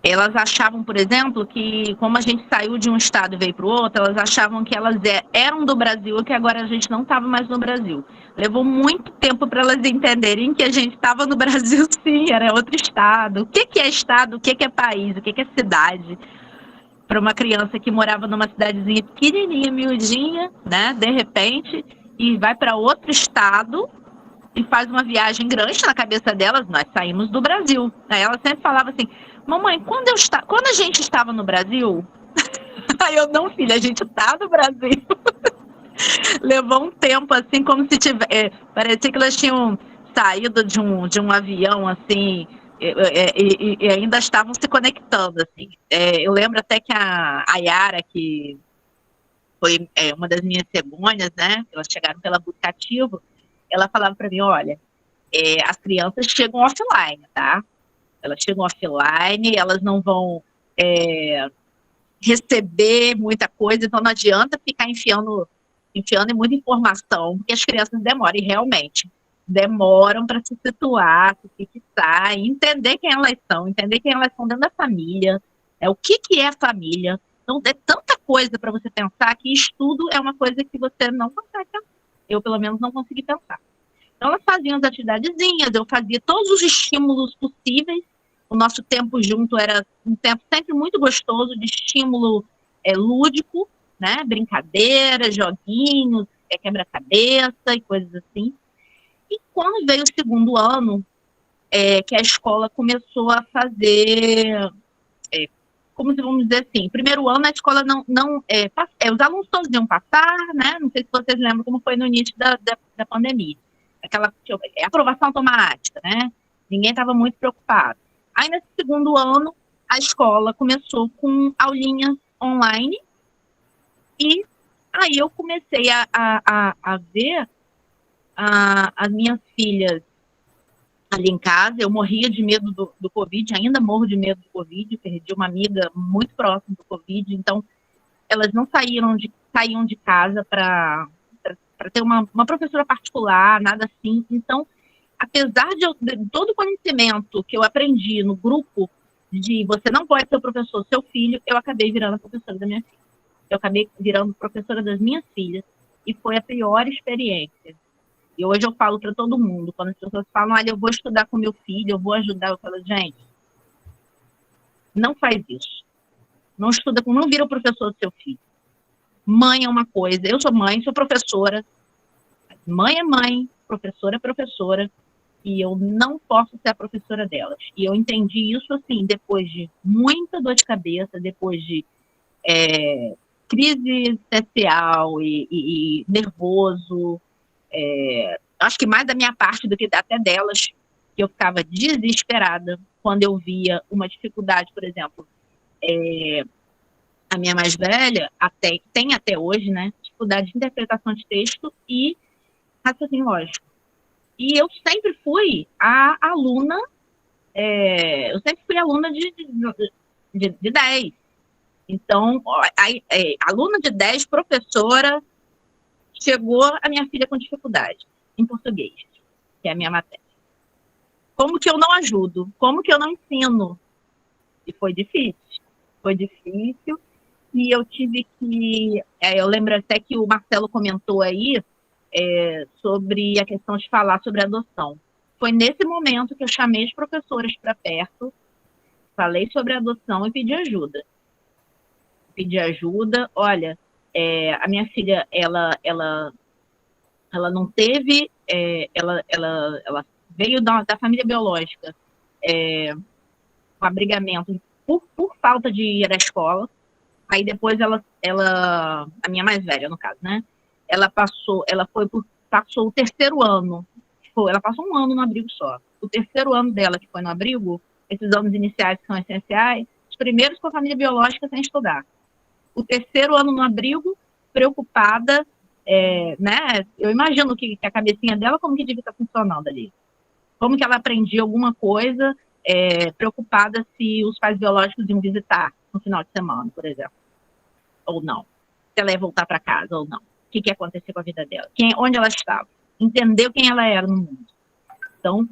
S3: Elas achavam, por exemplo, que como a gente saiu de um estado e veio para o outro, elas achavam que elas eram do Brasil e que agora a gente não estava mais no Brasil. Levou muito tempo para elas entenderem que a gente estava no Brasil, sim, era outro estado. O que é estado, o que é país, o que é cidade? Para uma criança que morava numa cidadezinha pequenininha, miudinha, né, de repente, e vai para outro estado e faz uma viagem grande na cabeça delas, nós saímos do Brasil. Aí ela sempre falava assim, mamãe, quando a gente estava no Brasil, aí eu, não, filha, a gente tá no Brasil. Levou um tempo, assim, como se parecia que elas tinham saído de um avião, assim, e ainda estavam se conectando, assim. Eu lembro até que a Yara, que foi uma das minhas cegonhas, né, elas chegaram pela Buscativo, ela falava para mim, olha, as crianças chegam offline, tá? Elas chegam offline, elas não vão receber muita coisa, então não adianta ficar enfiando muita informação, porque as crianças demoram, e realmente demoram para se situar, se fixar, entender quem elas são dentro da família, o que é a família. Então, é tanta coisa para você pensar que estudo é uma coisa que você não consegue pensar. Eu, pelo menos, não consegui pensar. Então, elas faziam as atidadezinhas, eu fazia todos os estímulos possíveis. O nosso tempo junto era um tempo sempre muito gostoso, de estímulo lúdico, né? Brincadeiras, joguinhos, quebra-cabeça e coisas assim. E quando veio o segundo ano, que a escola começou a fazer... como se vamos dizer assim, primeiro ano a escola os alunos todos iam passar, né? Não sei se vocês lembram como foi no início da pandemia. Aquela aprovação automática, né? Ninguém estava muito preocupado. Aí, nesse segundo ano, a escola começou com aulinhas online e aí eu comecei a ver as minhas filhas ali em casa. Eu morria de medo do Covid, ainda morro de medo do Covid, perdi uma amiga muito próxima do Covid, então elas não saíam de casa para ter uma professora particular, nada assim. Então, apesar de todo o conhecimento que eu aprendi no grupo de você não pode ser o professor do seu filho, eu acabei virando a professora da minha filha. Eu acabei virando professora das minhas filhas e foi a pior experiência. E hoje eu falo para todo mundo, quando as pessoas falam, olha, eu vou estudar com meu filho, eu vou ajudar, eu falo, gente, não faz isso. Não vira o professor do seu filho. Mãe é uma coisa, eu sou mãe, sou professora, mãe é mãe, professora é professora, e eu não posso ser a professora delas. E eu entendi isso, assim, depois de muita dor de cabeça, depois de crise social e nervoso, acho que mais da minha parte do que até delas, que eu ficava desesperada quando eu via uma dificuldade, por exemplo, a minha mais velha tem até hoje, né, dificuldade de interpretação de texto e raciocínio lógico. E eu sempre fui a aluna, de 10. Então, aluna de 10, professora, chegou a minha filha com dificuldade em português, que é a minha matéria. Como que eu não ajudo? Como que eu não ensino? E foi difícil. E eu tive que... eu lembro até que o Marcelo comentou aí sobre a questão de falar sobre adoção. Foi nesse momento que eu chamei as professoras para perto, falei sobre adoção e pedi ajuda. Olha, a minha filha, ela não teve... ela veio da família biológica com abrigamento por falta de ir à escola. Aí depois a minha mais velha, no caso, né? Ela passou o terceiro ano. Ela passou um ano no abrigo só. O terceiro ano dela, que foi no abrigo, esses anos iniciais que são essenciais, os primeiros com a família biológica sem estudar. O terceiro ano no abrigo, preocupada, né? Eu imagino que a cabecinha dela, como que devia estar funcionando ali. Como que ela aprendia alguma coisa, preocupada se os pais biológicos iam visitar no final de semana, por exemplo. Ou não. Se ela ia voltar para casa ou não. que ia acontecer com a vida dela, onde ela estava, entendeu quem ela era no mundo. Então,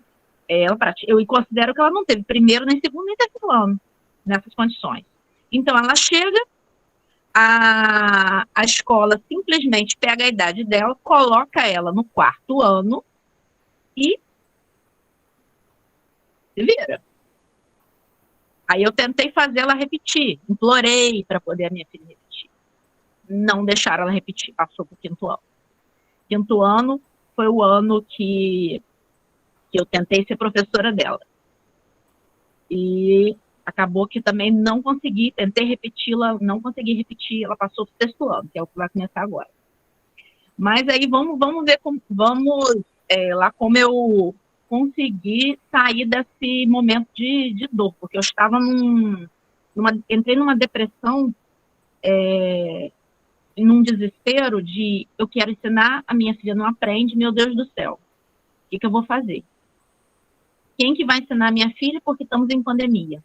S3: eu considero que ela não teve primeiro, nem segundo, nem terceiro ano nessas condições. Então, ela chega, a escola simplesmente pega a idade dela, coloca ela no 4º ano e se vira. Aí eu tentei fazer ela repetir, implorei para poder a minha filha repetir. Não deixaram ela repetir, passou para o 5º ano. 5º ano foi o ano que eu tentei ser professora dela. E acabou que também não consegui, tentei repeti-la, não consegui repetir, ela passou para o 6º ano, que é o que vai começar agora. Mas aí vamos ver, lá como eu consegui sair desse momento de dor, porque eu estava entrei numa depressão, num desespero de eu quero ensinar, a minha filha não aprende, meu Deus do céu, o que eu vou fazer? Quem que vai ensinar a minha filha porque estamos em pandemia?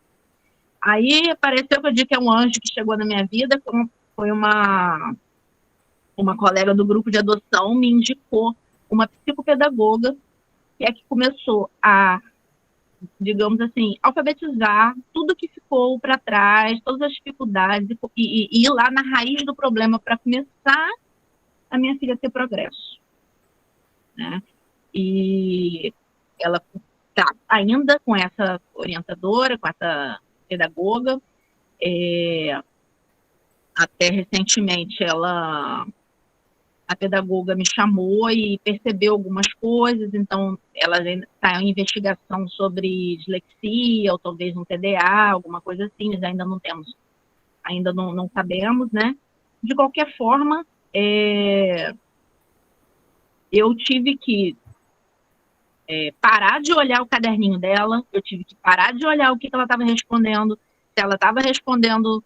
S3: Aí apareceu que eu digo que é um anjo que chegou na minha vida, foi uma colega do grupo de adoção, me indicou uma psicopedagoga, que é que começou a, digamos assim, alfabetizar tudo que ficou para trás, todas as dificuldades, e ir lá na raiz do problema para começar a minha filha ter progresso. Né? E ela está ainda com essa orientadora, com essa pedagoga. Até recentemente a pedagoga me chamou e percebeu algumas coisas, então ela está em investigação sobre dislexia, ou talvez um TDA, alguma coisa assim, mas ainda não temos, ainda não sabemos, né? De qualquer forma, eu tive que parar de olhar o caderninho dela, eu tive que parar de olhar o que ela estava respondendo, se ela estava respondendo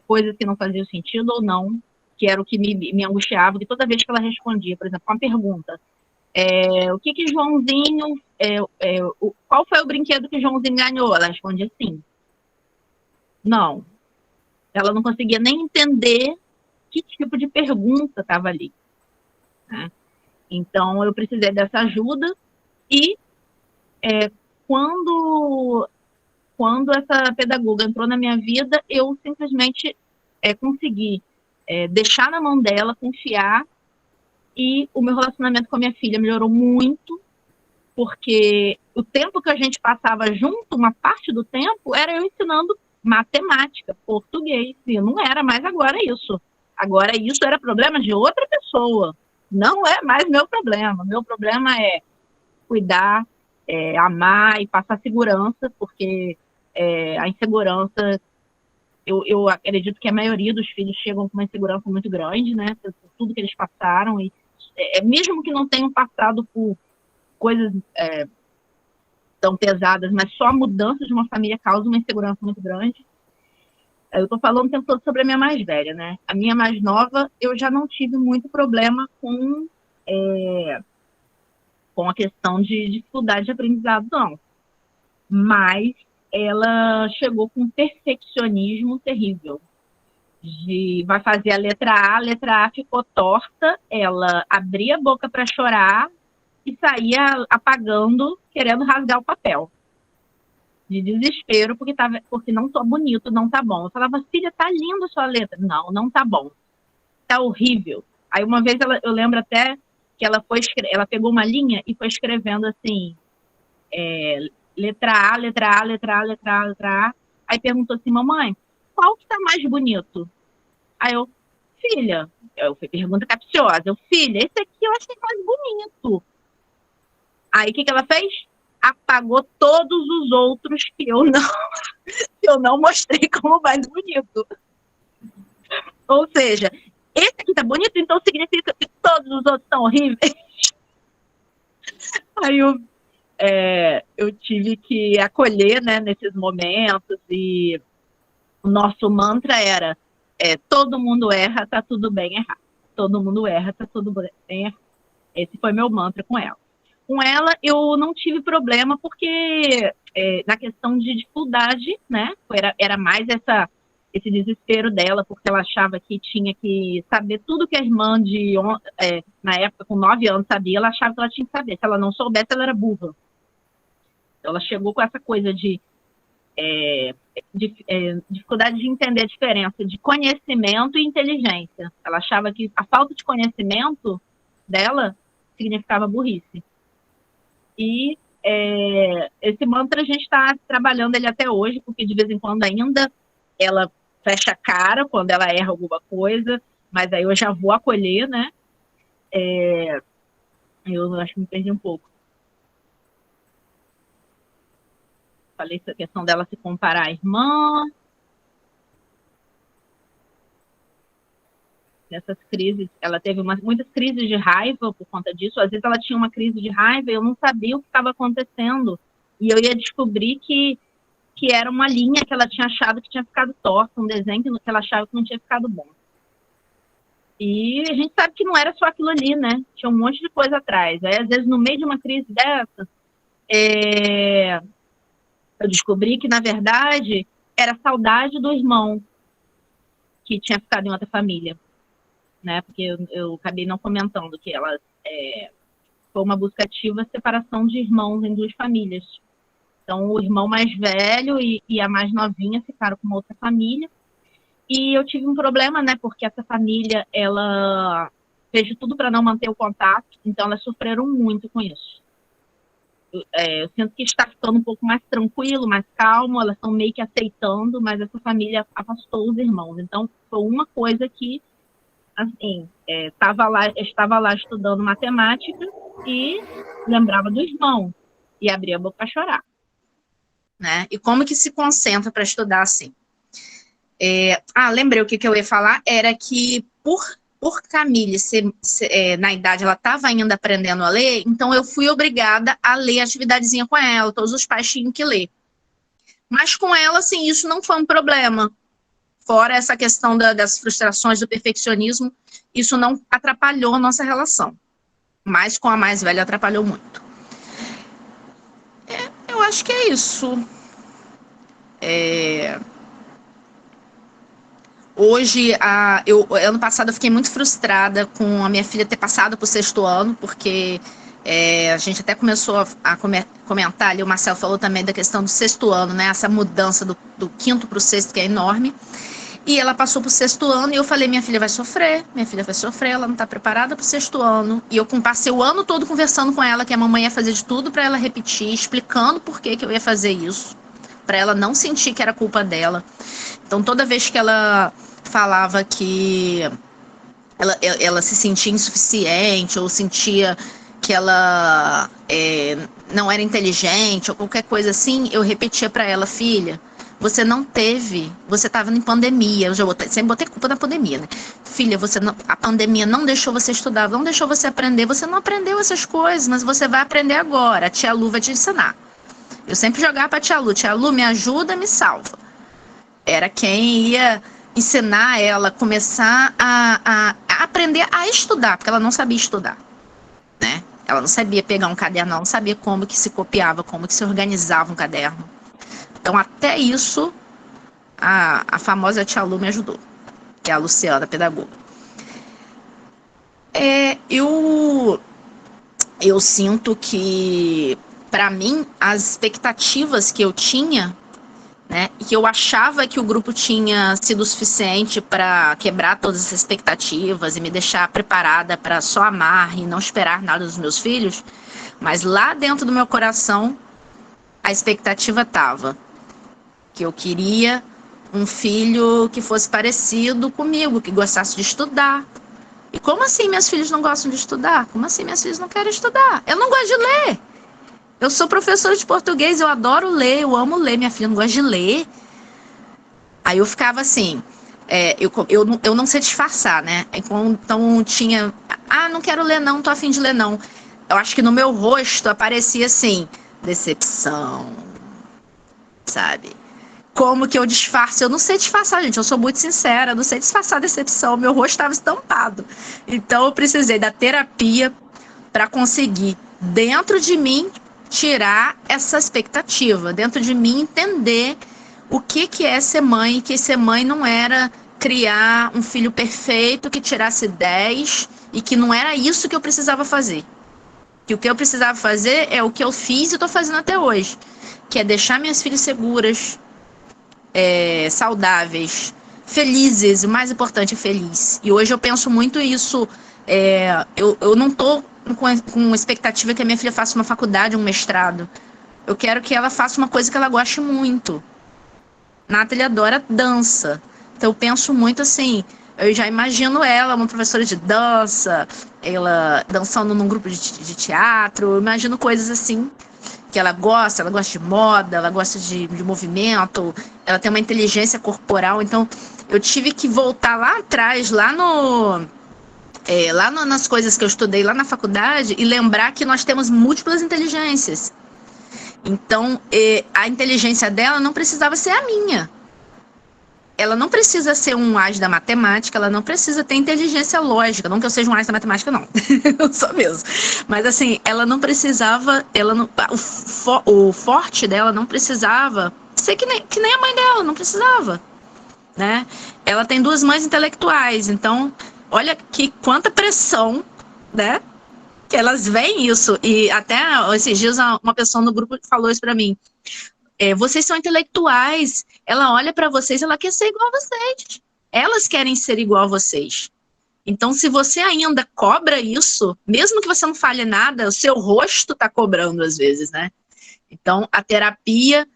S3: coisas que não faziam sentido ou não, que era o que me angustiava, que toda vez que ela respondia, por exemplo, uma pergunta, o que Joãozinho, qual foi o brinquedo que Joãozinho ganhou? Ela respondia sim. Não. Ela não conseguia nem entender que tipo de pergunta estava ali. Né? Então, eu precisei dessa ajuda e quando essa pedagoga entrou na minha vida, eu simplesmente consegui deixar na mão dela, confiar, e o meu relacionamento com a minha filha melhorou muito, porque o tempo que a gente passava junto, uma parte do tempo, era eu ensinando matemática, português, e não era mais agora isso. Agora isso era problema de outra pessoa, não é mais meu problema. Meu problema é cuidar, amar e passar segurança, porque a insegurança, eu acredito que a maioria dos filhos chegam com uma insegurança muito grande, né, por tudo que eles passaram, e mesmo que não tenham passado por coisas tão pesadas, mas só a mudança de uma família causa uma insegurança muito grande. Eu estou falando o tempo todo sobre a minha mais velha, né? A minha mais nova, eu já não tive muito problema com a questão de dificuldade de aprendizado, não. Mas ela chegou com um perfeccionismo terrível. Vai fazer a letra A ficou torta, ela abria a boca para chorar e saía apagando, querendo rasgar o papel. De desespero, porque não tá bonito, não tá bom. Eu falava, filha, tá linda a sua letra. Não tá bom. Tá horrível. Aí uma vez, eu lembro até que ela pegou uma linha e foi escrevendo assim, letra A, letra A, letra A, letra A, letra A. Aí perguntou assim, mamãe, qual que tá mais bonito? Aí filha, foi pergunta capciosa. Filha, esse aqui eu achei mais bonito. Aí o que ela fez? Apagou todos os outros que eu não mostrei como mais bonito. Ou seja, esse aqui tá bonito, então significa que todos os outros são horríveis. Aí eu tive que acolher, né, nesses momentos, e o nosso mantra era todo mundo erra, tá tudo bem errar. Todo mundo erra, tá tudo bem errar. Esse foi meu mantra com ela. Com ela, eu não tive problema, porque na questão de dificuldade, né, era mais esse desespero dela, porque ela achava que tinha que saber tudo que a irmã na época, com 9 anos, sabia, ela achava que ela tinha que saber. Se ela não soubesse, ela era burra. Então, ela chegou com essa coisa de dificuldade de entender a diferença de conhecimento e inteligência. Ela achava que a falta de conhecimento dela significava burrice. E esse mantra a gente está trabalhando ele até hoje, porque de vez em quando ainda ela fecha a cara quando ela erra alguma coisa, mas aí eu já vou acolher, né? Eu acho que me perdi um pouco. Falei essa questão dela se comparar à irmã. Nessas crises, ela teve muitas crises de raiva por conta disso. Às vezes ela tinha uma crise de raiva e eu não sabia o que estava acontecendo. E eu ia descobrir que era uma linha que ela tinha achado que tinha ficado torta, um desenho que ela achava que não tinha ficado bom. E a gente sabe que não era só aquilo ali, né? Tinha um monte de coisa atrás. Aí, às vezes, no meio de uma crise dessa, eu descobri que, na verdade, era saudade do irmão que tinha ficado em outra família, né? Porque eu acabei não comentando que ela foi uma busca ativa separação de irmãos em 2 famílias. Então, o irmão mais velho e a mais novinha ficaram com uma outra família. E eu tive um problema, né? Porque essa família, ela fez de tudo para não manter o contato. Então, elas sofreram muito com isso. Eu sinto que está ficando um pouco mais tranquilo, mais calmo, elas estão meio que aceitando, mas essa família afastou os irmãos. Então, foi uma coisa que, assim, estava lá estudando matemática e lembrava do irmão e abria a boca para chorar. Né? E como que se concentra para estudar assim? Lembrei o que eu ia falar, era que por Camille na idade, ela estava ainda aprendendo a ler, então eu fui obrigada a ler atividadezinha com ela, todos os pais tinham que ler. Mas com ela, assim, isso não foi um problema. Fora essa questão das frustrações, do perfeccionismo, isso não atrapalhou a nossa relação. Mas com a mais velha atrapalhou muito. Eu acho que é isso. Hoje, ano passado eu fiquei muito frustrada com a minha filha ter passado para o 6º ano, porque a gente até começou a comentar ali, o Marcelo falou também da questão do 6º ano, né? Essa mudança do 5º para o 6º, que é enorme. E ela passou para o 6º ano e eu falei, minha filha vai sofrer, ela não está preparada para o 6º ano. E eu passei o ano todo conversando com ela que a mamãe ia fazer de tudo para ela repetir, explicando por que eu ia fazer isso, para ela não sentir que era culpa dela. Então, toda vez que ela falava que ela se sentia insuficiente ou sentia que ela não era inteligente ou qualquer coisa assim, eu repetia para ela, filha, você estava em pandemia, eu sempre botei culpa na pandemia, né? Filha, a pandemia não deixou você estudar, não deixou você aprender, você não aprendeu essas coisas, mas você vai aprender agora, a tia Lu vai te ensinar. Eu sempre jogava pra tia Lu, me ajuda, me salva. Era quem ia ensinar ela a começar a aprender a estudar, porque ela não sabia estudar, né? Ela não sabia pegar um caderno, ela não sabia como que se copiava, como que se organizava um caderno. Então, até isso, a famosa tia Lu me ajudou, que é a Luciana, pedagoga. Eu sinto que, para mim, as expectativas que eu tinha, né, e que eu achava que o grupo tinha sido suficiente para quebrar todas essas expectativas e me deixar preparada para só amar e não esperar nada dos meus filhos, mas lá dentro do meu coração, a expectativa estava que eu queria um filho que fosse parecido comigo, que gostasse de estudar. E como assim meus filhos não gostam de estudar? Como assim meus filhos não querem estudar? Eu não gosto de ler. Eu sou professora de português, eu adoro ler, eu amo ler. Minha filha não gosta de ler. Aí eu ficava assim, eu não sei disfarçar, né? Então tinha, não quero ler não, tô a fim de ler não. Eu acho que no meu rosto aparecia assim, decepção, sabe? Como que eu disfarço? Eu não sei disfarçar, gente, eu sou muito sincera, eu não sei disfarçar a decepção, meu rosto estava estampado. Então eu precisei da terapia para conseguir, dentro de mim, tirar essa expectativa, dentro de mim entender o que é ser mãe, que ser mãe não era criar um filho perfeito que tirasse 10 e que não era isso que eu precisava fazer. Que o que eu precisava fazer é o que eu fiz e estou fazendo até hoje, que é deixar minhas filhas seguras, saudáveis, felizes, o mais importante é feliz. E hoje eu penso muito isso, eu não estou com expectativa que a minha filha faça uma faculdade, um mestrado. Eu quero que ela faça uma coisa que ela goste muito. Nathalie adora dança. Então eu penso muito assim, eu já imagino ela, uma professora de dança, ela dançando num grupo de teatro, eu imagino coisas assim, que ela gosta de moda, ela gosta de movimento, ela tem uma inteligência corporal, então eu tive que voltar lá atrás, nas coisas que eu estudei lá na faculdade e lembrar que nós temos múltiplas inteligências. Então, a inteligência dela não precisava ser a minha. Ela não precisa ser um as da matemática, ela não precisa ter inteligência lógica. Não que eu seja um as da matemática, não. Eu sou mesmo. Mas, assim, ela não precisava... o forte dela não precisava ser que nem a mãe dela, não precisava. Né? Ela tem 2 mães intelectuais. Então, olha quanta pressão, né? Que elas veem isso. E até esses dias uma pessoa no grupo falou isso pra mim. Vocês são intelectuais, ela olha para vocês, ela quer ser igual a vocês. Elas querem ser igual a vocês. Então, se você ainda cobra isso, mesmo que você não fale nada, o seu rosto está cobrando às vezes, né? Então, a terapia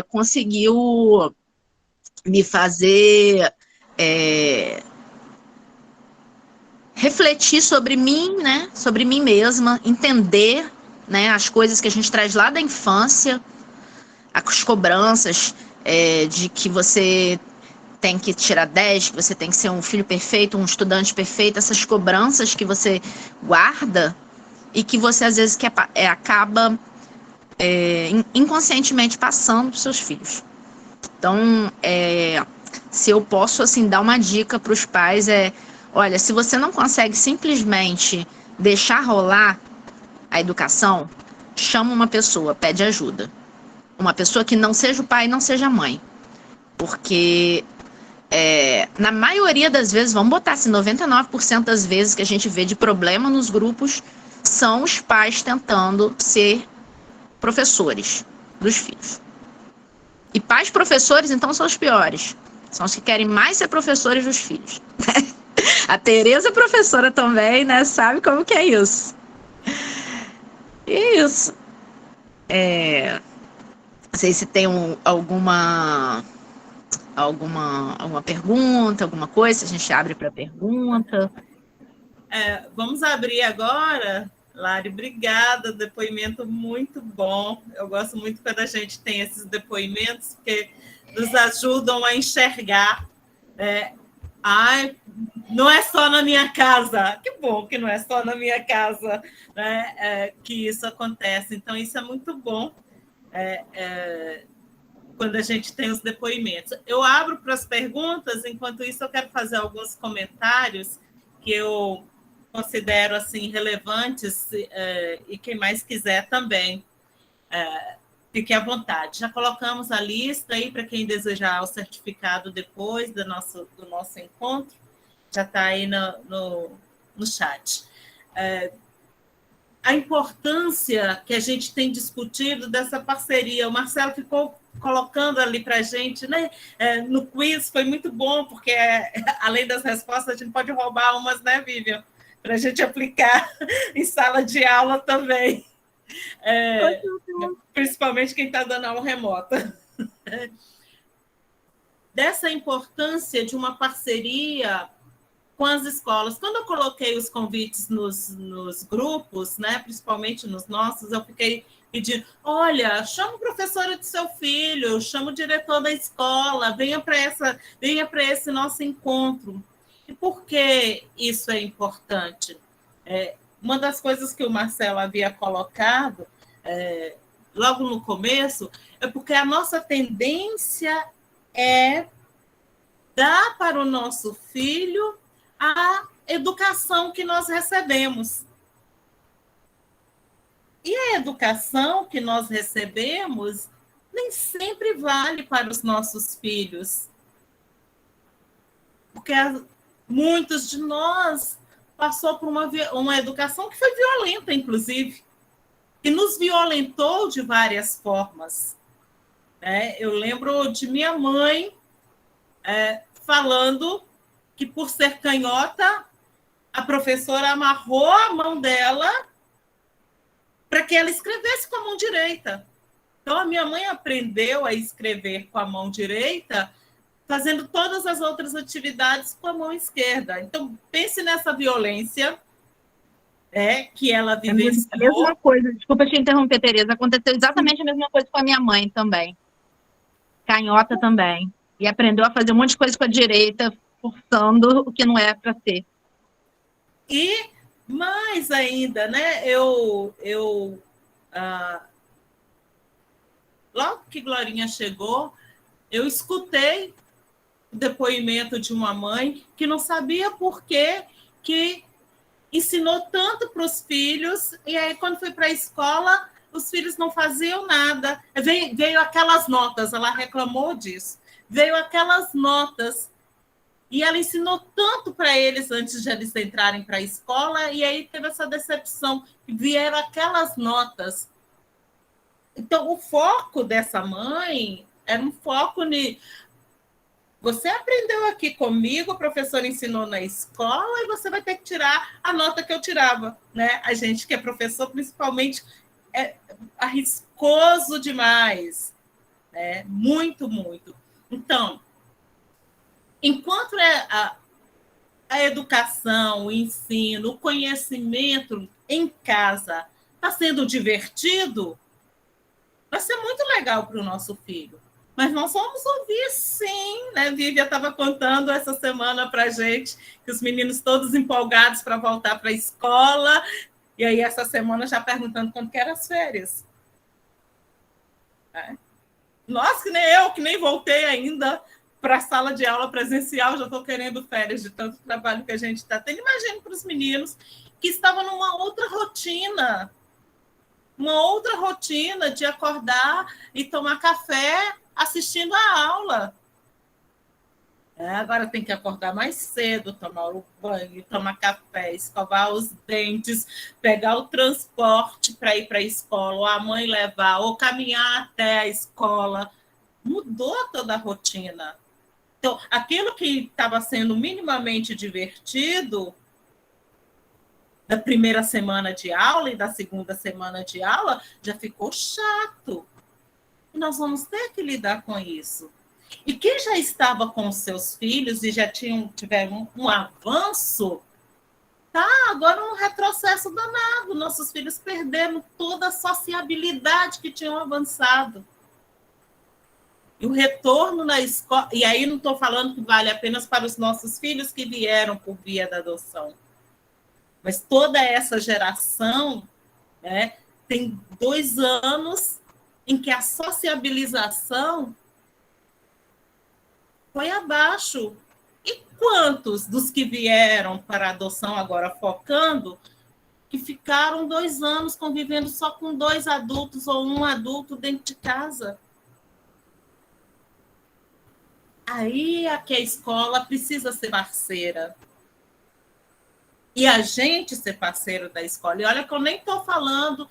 S3: conseguiu me fazer refletir sobre mim, né? Sobre mim mesma, entender, né, as coisas que a gente traz lá da infância, as cobranças de que você tem que tirar 10, que você tem que ser um filho perfeito, um estudante perfeito, essas cobranças que você guarda e que você às vezes acaba inconscientemente passando para os seus filhos. Então, se eu posso assim dar uma dica para os pais, olha, se você não consegue simplesmente deixar rolar a educação, chama uma pessoa, pede ajuda. Uma pessoa que não seja o pai e não seja a mãe. Porque, na maioria das vezes, vamos botar assim, 99% das vezes que a gente vê de problema nos grupos, são os pais tentando ser professores dos filhos. E pais professores, então, são os piores. São os que querem mais ser professores dos filhos. A Tereza é professora também, né? Sabe como que é isso. E isso. Não sei se tem alguma pergunta, alguma coisa, a gente abre para pergunta.
S1: Vamos abrir agora. Lari, obrigada, depoimento muito bom. Eu gosto muito quando a gente tem esses depoimentos, porque nos ajudam a enxergar. Não é só na minha casa. Que bom que não é só na minha casa, né, que isso acontece. Então, isso é muito bom. Quando a gente tem os depoimentos. Eu abro para as perguntas, enquanto isso eu quero fazer alguns comentários que eu considero assim, relevantes, e quem mais quiser também, fique à vontade. Já colocamos a lista aí para quem desejar o certificado depois do nosso encontro, já está aí no chat. A importância que a gente tem discutido dessa parceria. O Marcelo ficou colocando ali para a gente, né? No quiz foi muito bom, porque além das respostas, a gente pode roubar umas, né, Vivian? Para a gente aplicar em sala de aula também. Principalmente quem está dando aula remota. Dessa importância de uma parceria com as escolas. Quando eu coloquei os convites nos grupos, né, principalmente nos nossos, eu fiquei pedindo, olha, chama a professora do seu filho, chama o diretor da escola, venha para esse nosso encontro. E por que isso é importante? Uma das coisas que o Marcelo havia colocado, logo no começo, é porque a nossa tendência é dar para o nosso filho a educação que nós recebemos. E a educação que nós recebemos nem sempre vale para os nossos filhos. Porque muitos de nós passou por uma educação que foi violenta, inclusive, que nos violentou de várias formas. Eu lembro de minha mãe falando que, por ser canhota, a professora amarrou a mão dela para que ela escrevesse com a mão direita. Então, a minha mãe aprendeu a escrever com a mão direita, fazendo todas as outras atividades com a mão esquerda. Então, pense nessa violência que ela vivenciou.
S3: A mesma coisa, desculpa te interromper, Tereza, aconteceu exatamente a mesma coisa com a minha mãe também. Canhota também. E aprendeu a fazer um monte de coisa com a direita, forçando o que não é para ser.
S1: E mais ainda, né? Logo que Glorinha chegou, eu escutei o depoimento de uma mãe que não sabia por que ensinou tanto para os filhos, e aí, quando foi para a escola, os filhos não faziam nada. Veio aquelas notas, ela reclamou disso. Veio aquelas notas, e ela ensinou tanto para eles antes de eles entrarem para a escola, e aí teve essa decepção, vieram aquelas notas. Então, o foco dessa mãe era um foco você aprendeu aqui comigo, o professor ensinou na escola, e você vai ter que tirar a nota que eu tirava, né? A gente que é professor, principalmente, é arriscoso demais, né? Muito, muito. Então, enquanto a educação, o ensino, o conhecimento em casa está sendo divertido, vai ser muito legal para o nosso filho. Mas nós vamos ouvir, sim, né? Vívia estava contando essa semana para a gente que os meninos todos empolgados para voltar para a escola, e aí essa semana já perguntando quando que eram as férias. Nós, que nem voltei ainda para a sala de aula presencial, já estou querendo férias de tanto trabalho que a gente está tendo. Imagina para os meninos que estavam numa outra rotina, de acordar e tomar café assistindo a aula. Agora tem que acordar mais cedo, tomar o banho, tomar café, escovar os dentes, pegar o transporte para ir para a escola, ou a mãe levar, ou caminhar até a escola. Mudou toda a rotina. Então, aquilo que estava sendo minimamente divertido da primeira semana de aula e da segunda semana de aula já ficou chato. E nós vamos ter que lidar com isso. E quem já estava com os seus filhos e já tiveram um avanço, tá agora um retrocesso danado. Nossos filhos perderam toda a sociabilidade que tinham avançado. E o retorno na escola... E aí não estou falando que vale apenas para os nossos filhos que vieram por via da adoção. Mas toda essa geração, né, tem 2 anos em que a sociabilização foi abaixo. E quantos dos que vieram para a adoção, agora focando, que ficaram 2 anos convivendo só com 2 adultos ou 1 adulto dentro de casa? Aí é que a escola precisa ser parceira. E a gente ser parceiro da escola. E olha que eu nem estou falando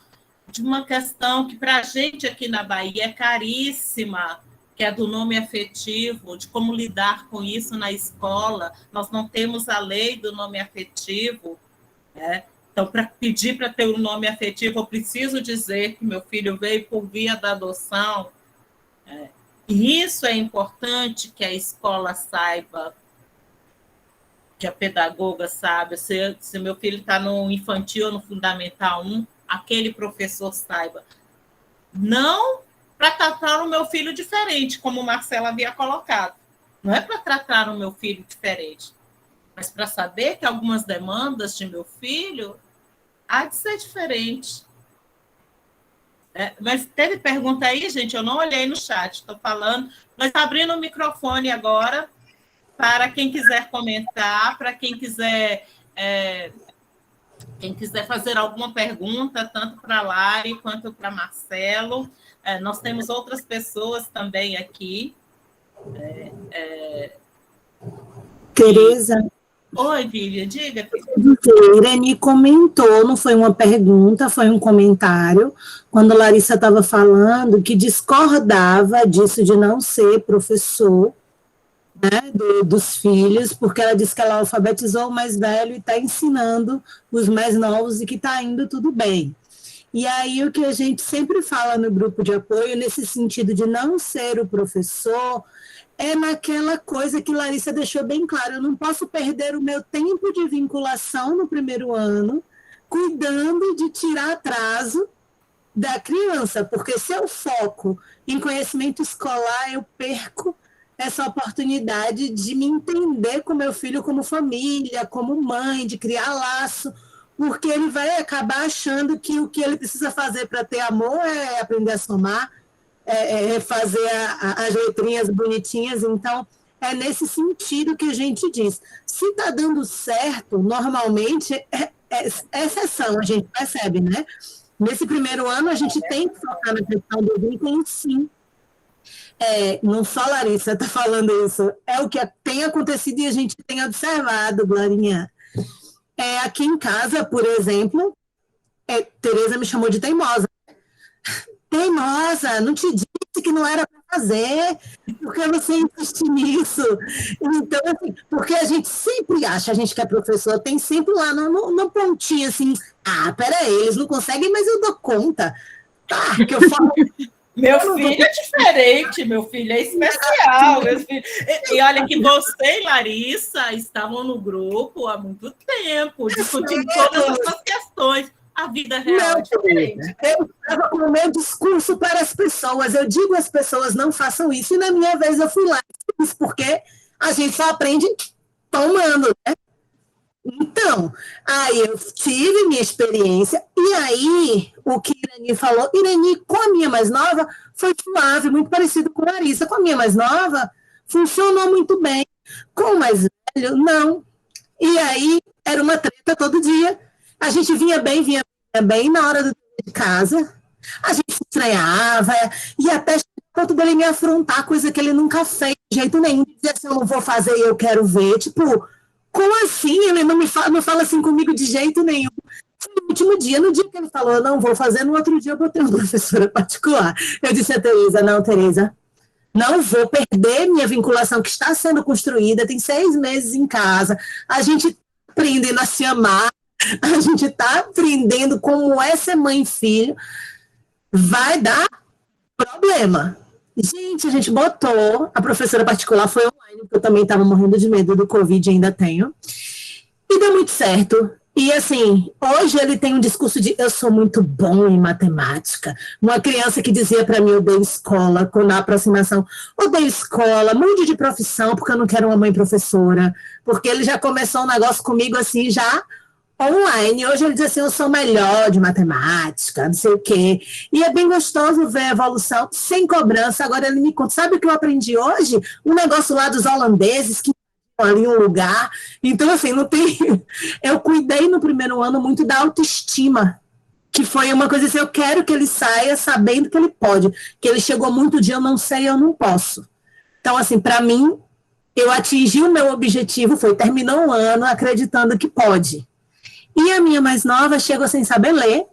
S1: de uma questão que para a gente aqui na Bahia é caríssima, que é do nome afetivo, de como lidar com isso na escola. Nós não temos a lei do nome afetivo, né? Então, para pedir para ter o nome afetivo, eu preciso dizer que meu filho veio por via da adoção. E isso é importante que a escola saiba, que a pedagoga saiba. Se meu filho está no infantil ou no Fundamental 1, aquele professor saiba. Não para tratar o meu filho diferente, como Marcela havia colocado. Não é para tratar o meu filho diferente, mas para saber que algumas demandas de meu filho há de ser diferente. Mas teve pergunta aí, gente? Eu não olhei no chat, estou falando. Nós estamos abrindo o microfone agora para quem quiser comentar, para quem quiser Quem quiser fazer alguma pergunta, tanto para a Lari quanto para Marcelo, nós temos outras pessoas também aqui.
S4: Tereza.
S1: Oi, Vivian, diga.
S4: Irene comentou, não foi uma pergunta, foi um comentário, quando a Larissa estava falando que discordava disso de não ser professor, né, dos filhos, porque ela disse que ela alfabetizou o mais velho e está ensinando os mais novos e que está indo tudo bem. E aí o que a gente sempre fala no grupo de apoio, nesse sentido de não ser o professor, é naquela coisa que Larissa deixou bem claro, eu não posso perder o meu tempo de vinculação no primeiro ano, cuidando de tirar atraso da criança, porque se eu foco em conhecimento escolar, eu perco essa oportunidade de me entender com meu filho como família, como mãe, de criar laço, porque ele vai acabar achando que o que ele precisa fazer para ter amor é aprender a somar, fazer as letrinhas bonitinhas. Então, é nesse sentido que a gente diz. Se está dando certo, normalmente é exceção, a gente percebe, né? Nesse primeiro ano, a gente tem que focar na questão do vínculo, sim. Não só a Larissa está falando isso, é o que tem acontecido e a gente tem observado, Glorinha. Aqui em casa, por exemplo, Tereza me chamou de teimosa. Teimosa, não te disse que não era para fazer, porque você insiste nisso. Então, assim, porque a gente sempre acha, a gente que é professor, tem sempre lá no pontinho, assim, peraí, eles não conseguem, mas eu dou conta. Tá, que eu falo...
S1: Meu filho é diferente, meu filho é especial. Meu filho... E olha que você e Larissa estavam no grupo há muito tempo, discutindo todas essas questões. A vida real é diferente.
S4: Eu estava com o meu discurso para as pessoas. Eu digo às pessoas, não façam isso. E na minha vez eu fui lá. Porque a gente só aprende tomando, né? Então, aí eu tive minha experiência, e aí o que Irene falou, Irene, com a minha mais nova, foi suave, muito parecido com a Larissa. Com a minha mais nova, funcionou muito bem. Com o mais velho, não. E aí era uma treta todo dia. A gente vinha bem, na hora do de casa, a gente se estranhava, e até ponto dele me afrontar, coisa que ele nunca fez de jeito nenhum, dizer assim, eu não vou fazer e eu quero ver, tipo... Como assim? Ele não fala assim comigo de jeito nenhum. No último dia, no dia que ele falou, eu não vou fazer, no outro dia eu botei uma professora particular. Eu disse a Tereza, não, Tereza, não vou perder minha vinculação que está sendo construída, tem 6 meses em casa, a gente está aprendendo a se amar, a gente está aprendendo como é ser mãe e filho, vai dar problema. Gente, a gente botou, a professora particular foi online, porque eu também estava morrendo de medo do Covid, ainda tenho, e deu muito certo. E assim, hoje ele tem um discurso de eu sou muito bom em matemática. Uma criança que dizia para mim, eu odeio escola, na aproximação, odeio escola, mude de profissão, porque eu não quero uma mãe professora, porque ele já começou um negócio comigo assim, já online. Hoje ele diz assim, eu sou melhor de matemática, não sei o quê. E é bem gostoso ver a evolução sem cobrança. Agora ele me conta, sabe o que eu aprendi hoje? Um negócio lá dos holandeses que ali um lugar. Então, assim, não tem... Eu cuidei no primeiro ano muito da autoestima, que foi uma coisa assim, eu quero que ele saia sabendo que ele pode, que ele chegou muito dia, eu não sei, eu não posso. Então, assim, para mim, eu atingi o meu objetivo, terminou o ano acreditando que pode. E a minha mais nova chegou sem saber ler,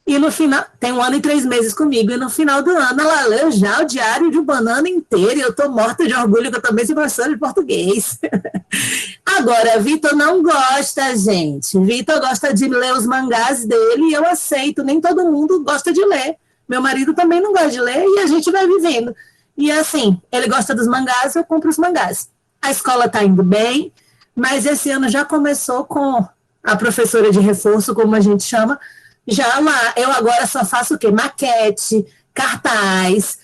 S4: e no final, tem 1 ano e 3 meses comigo, e no final do ano ela leu já o Diário de Banana inteiro, e eu estou morta de orgulho que eu também sou professora de português. Agora, Vitor não gosta, gente. Vitor gosta de ler os mangás dele, e eu aceito, nem todo mundo gosta de ler. Meu marido também não gosta de ler, e a gente vai vivendo. E assim, ele gosta dos mangás, eu compro os mangás. A escola está indo bem, mas esse ano já começou com... a professora de reforço, como a gente chama, já lá, eu agora só faço o quê? Maquete, cartaz,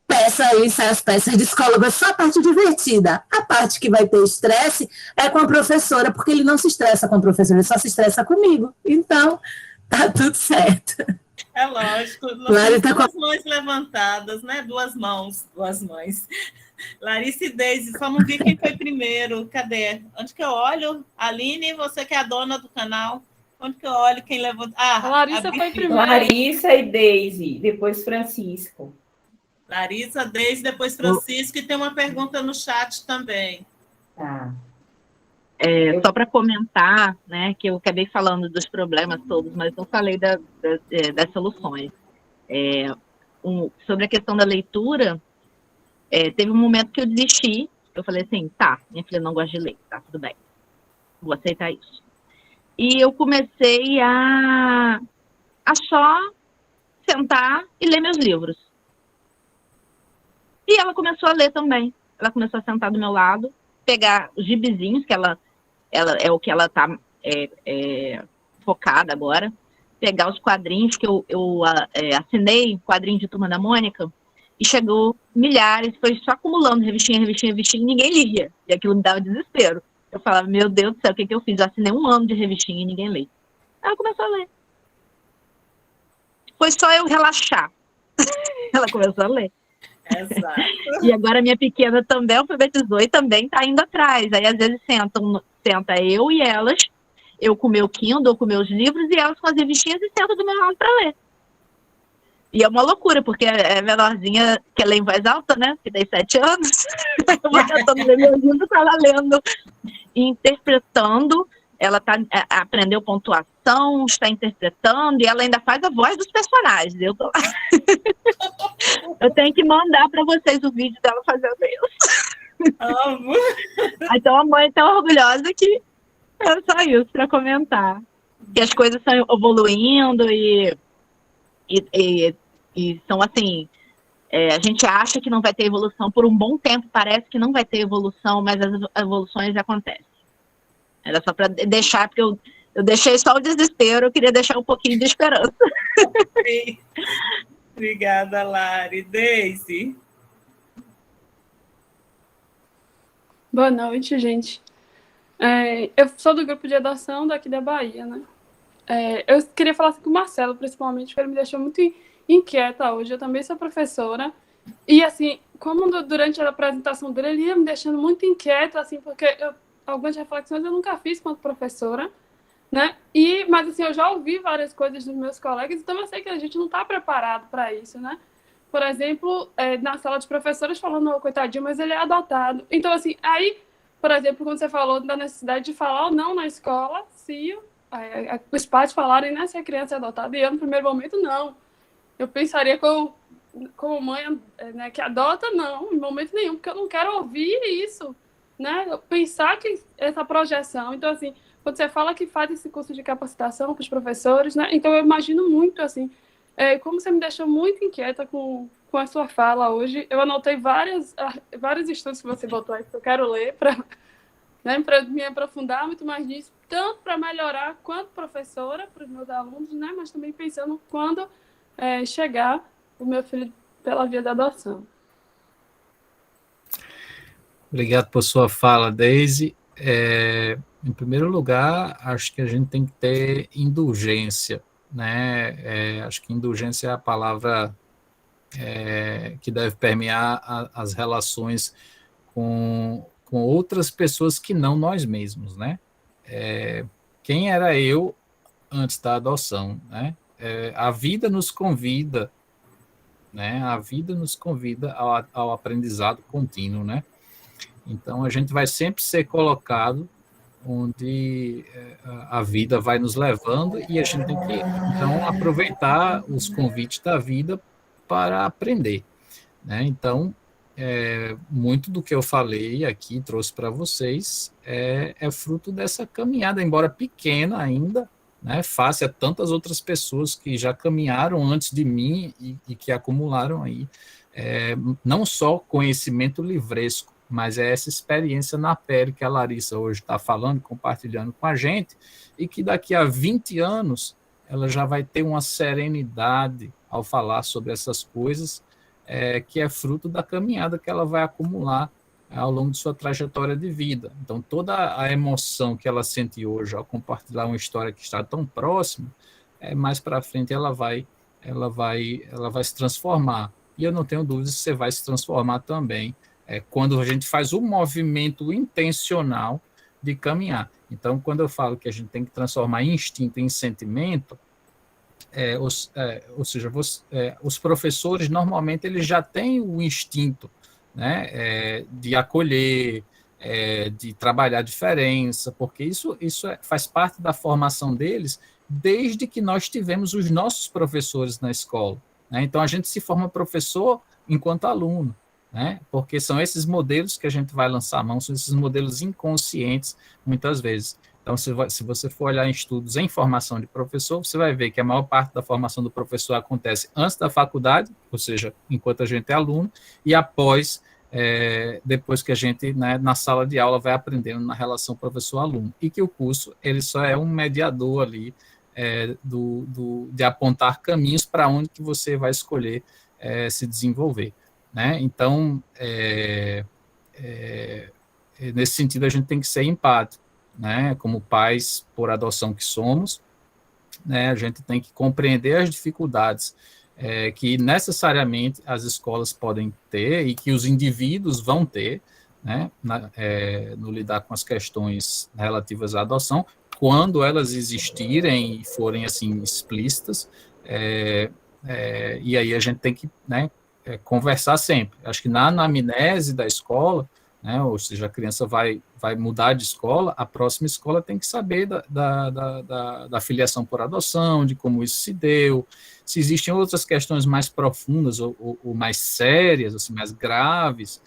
S4: as peças de escola, só a parte divertida. A parte que vai ter estresse é com a professora, porque ele não se estressa com a professora, ele só se estressa comigo. Então, tá tudo certo.
S1: É lógico, nós temos duas mães levantadas, né? Duas mães. Larissa e Deise, vamos ver quem foi primeiro. Cadê? Onde que eu olho? Aline, você que é a dona do canal. Quando que eu olho, quem levou...
S5: A Larissa foi primeiro.
S6: Larissa e Deise, depois Francisco.
S1: Larissa, Deise, depois Francisco, e tem uma pergunta no chat também.
S6: Tá.
S3: Só para comentar, né, que eu acabei falando dos problemas todos, mas não falei das soluções. Sobre a questão da leitura, teve um momento que eu desisti. Eu falei assim, tá, minha filha não gosta de ler, tá, tudo bem. Vou aceitar isso. E eu comecei a só sentar e ler meus livros. E ela começou a ler também. Ela começou a sentar do meu lado, pegar os gibizinhos, que ela é o que ela está focada agora, pegar os quadrinhos que eu assinei, quadrinho de Turma da Mônica, e chegou milhares, foi só acumulando revistinha, e ninguém lia. E aquilo me dava desespero. Eu falava, meu Deus do céu, o que eu fiz? Eu assinei 1 ano de revistinha e ninguém lê. Aí ela começou a ler. Foi só eu relaxar. Ela começou a ler.
S1: Exato.
S3: E agora minha pequena também alfabetizou e também está indo atrás. Aí às vezes senta eu e elas, eu com o meu Kindle, com meus livros, e elas com as revistinhas e senta do meu lado para ler. E é uma loucura, porque é menorzinha, que lê em voz alta, né? Que tem 7 anos. Eu vou tentando ler meu livro, tá lá lendo e interpretando. Ela aprendeu pontuação, está interpretando, e ela ainda faz a voz dos personagens. Eu tenho que mandar para vocês o vídeo dela fazendo isso.
S1: Amo.
S3: Então a mãe é tão orgulhosa que é só isso para comentar. Que as coisas estão evoluindo e são assim, a gente acha que não vai ter evolução por um bom tempo, parece que não vai ter evolução, mas as evoluções acontecem. Era só para deixar, porque eu deixei só o desespero, eu queria deixar um pouquinho de esperança.
S1: Sim. Obrigada, Lari. Deise?
S5: Boa noite, gente. Eu sou do grupo de adoção daqui da Bahia, né? Eu queria falar assim com o Marcelo, principalmente, porque ele me deixou muito inquieta hoje. Eu também sou professora. E, assim, como durante a apresentação dele, ele ia me deixando muito inquieta, assim, porque algumas reflexões eu nunca fiz quanto professora, né? Mas, assim, eu já ouvi várias coisas dos meus colegas, então eu sei que a gente não está preparado para isso, né? Por exemplo, na sala de professores falando, oh, coitadinho, mas ele é adotado. Então, assim, aí, por exemplo, quando você falou da necessidade de falar ou não na escola, se os pais falarem, né, se a criança é adotada, e eu, no primeiro momento, não. Eu pensaria como mãe, né, que adota, não, em momento nenhum, porque eu não quero ouvir isso, né? Eu pensar que essa projeção. Então, assim, quando você fala que faz esse curso de capacitação para os professores, né? Então, eu imagino muito, assim, como você me deixou muito inquieta com a sua fala hoje. Eu anotei vários estudos que você botou aí, que eu quero ler para me aprofundar muito mais nisso, tanto para melhorar quanto professora para os meus alunos, né? Mas também pensando quando chegar o meu filho pela via da adoção.
S2: Obrigado por sua fala, Deise. Em primeiro lugar, acho que a gente tem que ter indulgência, né? Acho que indulgência é a palavra que deve permear as relações com outras pessoas que não nós mesmos, né? Quem era eu antes da adoção, né? A vida nos convida, né? A vida nos convida ao aprendizado contínuo, né? Então, a gente vai sempre ser colocado onde a vida vai nos levando e a gente tem que, então, aproveitar os convites da vida para aprender, né? Então, muito do que eu falei aqui, trouxe para vocês, é fruto dessa caminhada, embora pequena ainda, né? Face a tantas outras pessoas que já caminharam antes de mim e que acumularam aí, não só conhecimento livresco, mas é essa experiência na pele que a Larissa hoje está falando, compartilhando com a gente, e que daqui a 20 anos ela já vai ter uma serenidade ao falar sobre essas coisas, que é fruto da caminhada que ela vai acumular ao longo de sua trajetória de vida. Então, toda a emoção que ela sente hoje ao compartilhar uma história que está tão próxima, mais para frente ela vai se transformar. E eu não tenho dúvida se você vai se transformar também, quando a gente faz o movimento intencional de caminhar. Então, quando eu falo que a gente tem que transformar instinto em sentimento, ou seja, os professores, normalmente, eles já têm o instinto, né, de acolher, de trabalhar a diferença, porque isso faz parte da formação deles desde que nós tivemos os nossos professores na escola, né? Então, a gente se forma professor enquanto aluno, né? Porque são esses modelos que a gente vai lançar a mão, são esses modelos inconscientes, muitas vezes. Então, se você for olhar em estudos em formação de professor, você vai ver que a maior parte da formação do professor acontece antes da faculdade, ou seja, enquanto a gente é aluno, e após, depois que a gente, né, na sala de aula, vai aprendendo na relação professor-aluno. E que o curso, ele só é um mediador ali, de apontar caminhos para onde que você vai escolher se desenvolver, né? Então, nesse sentido, a gente tem que ser empático, né? Como pais por adoção que somos, né? A gente tem que compreender as dificuldades que necessariamente as escolas podem ter e que os indivíduos vão ter, né? No lidar com as questões relativas à adoção, quando elas existirem e forem assim explícitas, e aí a gente tem que, né, conversar sempre. Acho que na anamnese da escola, né, ou seja, a criança vai mudar de escola, a próxima escola tem que saber da filiação por adoção, de como isso se deu, se existem outras questões mais profundas ou mais sérias, assim, mais graves,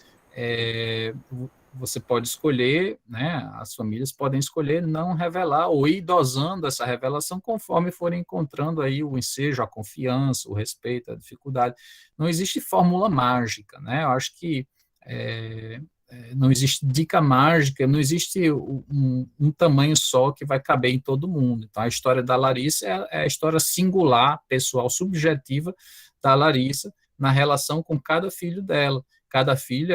S2: você pode escolher, né, as famílias podem escolher não revelar ou ir dosando essa revelação conforme forem encontrando aí o ensejo, a confiança, o respeito, a dificuldade. Não existe fórmula mágica, né? Eu acho que não existe dica mágica, não existe um tamanho só que vai caber em todo mundo. Então, a história da Larissa é a história singular, pessoal, subjetiva da Larissa na relação com cada filho dela. Cada filho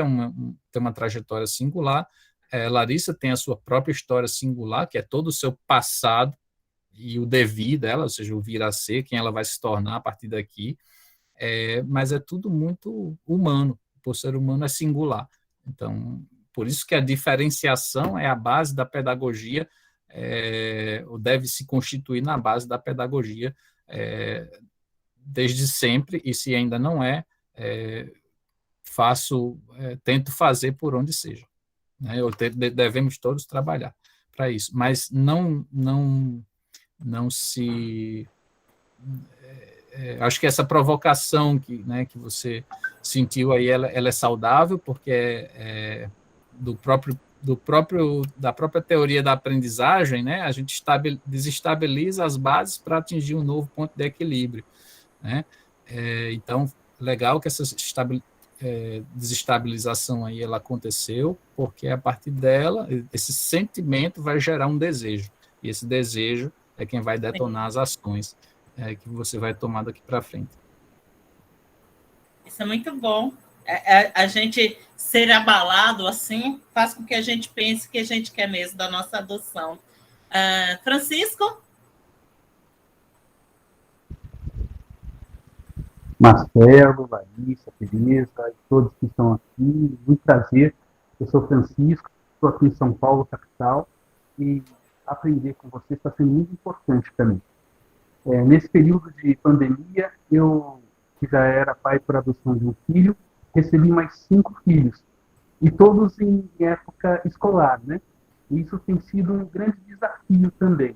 S2: tem uma trajetória singular. Larissa tem a sua própria história singular, que é todo o seu passado e o devir dela, ou seja, o vir a ser, quem ela vai se tornar a partir daqui. Mas é tudo muito humano, o ser humano é singular. Então, por isso que a diferenciação é a base da pedagogia, ou deve se constituir na base da pedagogia desde sempre, e se ainda não tento fazer por onde seja, né? Devemos todos trabalhar para isso, mas não se... acho que essa provocação que você sentiu aí, ela é saudável, porque da própria teoria da aprendizagem, né? A gente desestabiliza as bases para atingir um novo ponto de equilíbrio, né? Então, legal que essa desestabilização aí ela aconteceu, porque a partir dela, esse sentimento vai gerar um desejo, e esse desejo é quem vai detonar as ações que você vai tomar daqui para frente.
S1: Isso é muito bom. A gente ser abalado assim faz com que a gente pense que a gente quer mesmo da nossa adoção. Francisco?
S7: Marcelo, Larissa, Tereza, e todos que estão aqui, muito prazer. Eu sou Francisco, estou aqui em São Paulo, capital, e aprender com vocês está sendo muito importante para mim. Nesse período de pandemia, eu, que já era pai por adoção de um filho, recebi mais 5 filhos, e todos em época escolar, né? E isso tem sido um grande desafio também.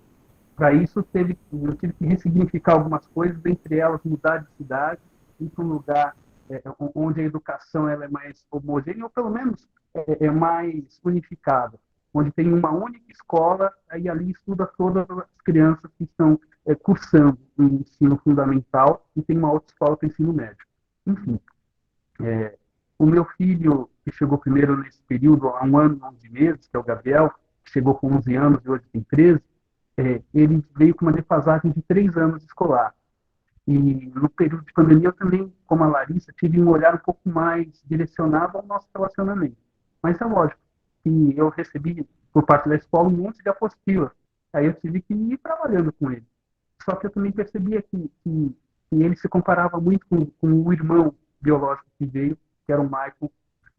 S7: Para isso, eu tive que ressignificar algumas coisas, dentre elas mudar de cidade, ir para um lugar onde a educação ela é mais homogênea, ou pelo menos é mais unificada, onde tem uma única escola, e ali estuda todas as crianças que estão cursando o ensino fundamental, e tem uma outra escola para o ensino médio. Enfim, o meu filho, que chegou primeiro nesse período, há 1 ano e 11 meses, que é o Gabriel, que chegou com 11 anos e hoje tem 13, ele veio com uma defasagem de 3 anos escolar. E no período de pandemia eu também, como a Larissa, tive um olhar um pouco mais direcionado ao nosso relacionamento. Mas é lógico que eu recebi, por parte da escola, um monte de apostilas. Aí eu tive que ir trabalhando com ele. Só que eu também percebia que ele se comparava muito com o irmão biológico que veio, que era o Michael,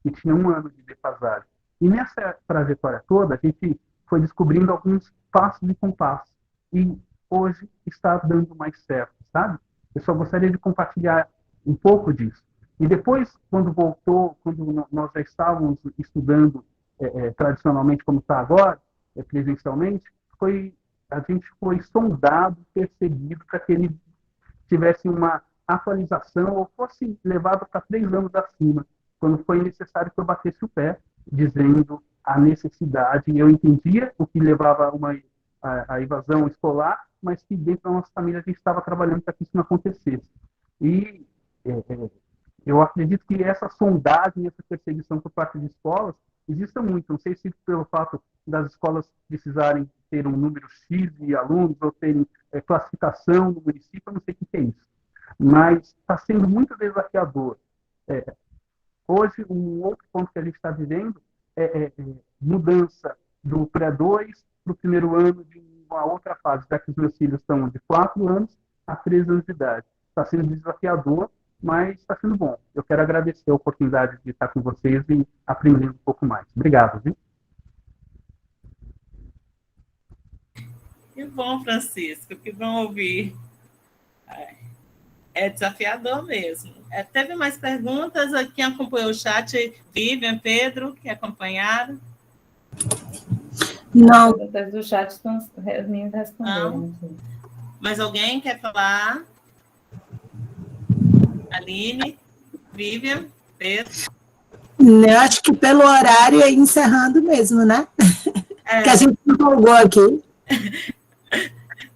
S7: que tinha 1 ano de defasagem. E nessa trajetória toda, a gente foi descobrindo alguns passos e compassos. E hoje está dando mais certo, sabe? Eu só gostaria de compartilhar um pouco disso. E depois, quando voltou, quando nós já estávamos estudando tradicionalmente, como está agora, presencialmente, a gente foi sondado, percebido para que ele tivesse uma atualização ou fosse levado para 3 anos acima, quando foi necessário que eu batesse o pé, dizendo a necessidade. Eu entendia o que levava a evasão escolar, mas que dentro da nossa família a gente estava trabalhando para que isso não acontecesse. E eu acredito que essa sondagem, essa perseguição por parte de escolas, exista muito. Não sei se pelo fato das escolas precisarem ter um número X de alunos ou terem classificação no município, eu não sei o que é isso. Mas está sendo muito desafiador. Hoje, um outro ponto que a gente está vivendo é mudança do pré-2 para o primeiro ano de uma outra fase, já que os meus filhos estão de 4 anos a 3 anos de idade. Está sendo desafiador, mas está sendo bom. Eu quero agradecer a oportunidade de estar com vocês e aprender um pouco mais. Obrigado, viu?
S1: Que bom, Francisco, que bom ouvir. É desafiador mesmo. Teve mais perguntas? Quem acompanhou o chat? Vivian, Pedro, que acompanharam?
S4: Não.
S6: As perguntas do chat estão as meninas respondendo.
S1: Mais alguém quer falar? Aline, Vivian, Pedro?
S4: Eu acho que pelo horário é encerrando mesmo, né? Que a gente empolgou aqui.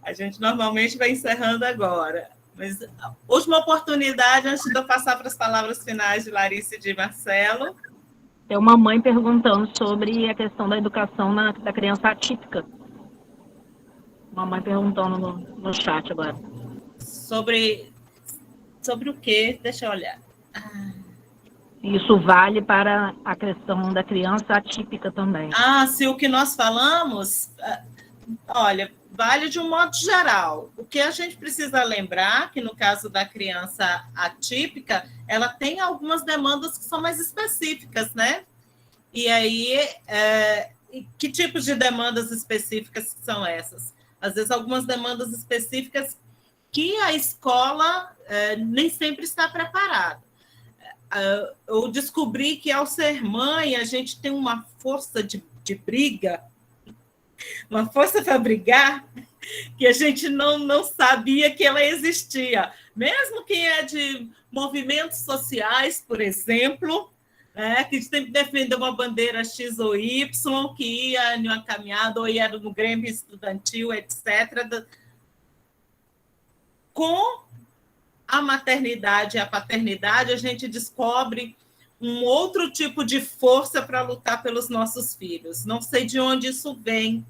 S1: A gente normalmente vai encerrando agora. Mas última oportunidade, antes de eu passar para as palavras finais de Larissa e de Marcelo.
S3: Tem uma mãe perguntando sobre a questão da educação da criança atípica. Uma mãe perguntando no chat agora.
S1: Sobre o quê? Deixa eu olhar.
S3: Isso vale para a questão da criança atípica também.
S1: Se o que nós falamos... Olha, vale de um modo geral. O que a gente precisa lembrar, que no caso da criança atípica, ela tem algumas demandas que são mais específicas, né? E aí, que tipos de demandas específicas são essas? Às vezes, algumas demandas específicas que a escola nem sempre está preparada. Eu descobri que, ao ser mãe, a gente tem uma força de briga, uma força para brigar, que a gente não sabia que ela existia. Mesmo quem é de movimentos sociais, por exemplo, que sempre defendeu uma bandeira X ou Y, que ia em uma caminhada ou ia no Grêmio Estudantil, etc. Com a maternidade e a paternidade, a gente descobre um outro tipo de força para lutar pelos nossos filhos. Não sei de onde isso vem,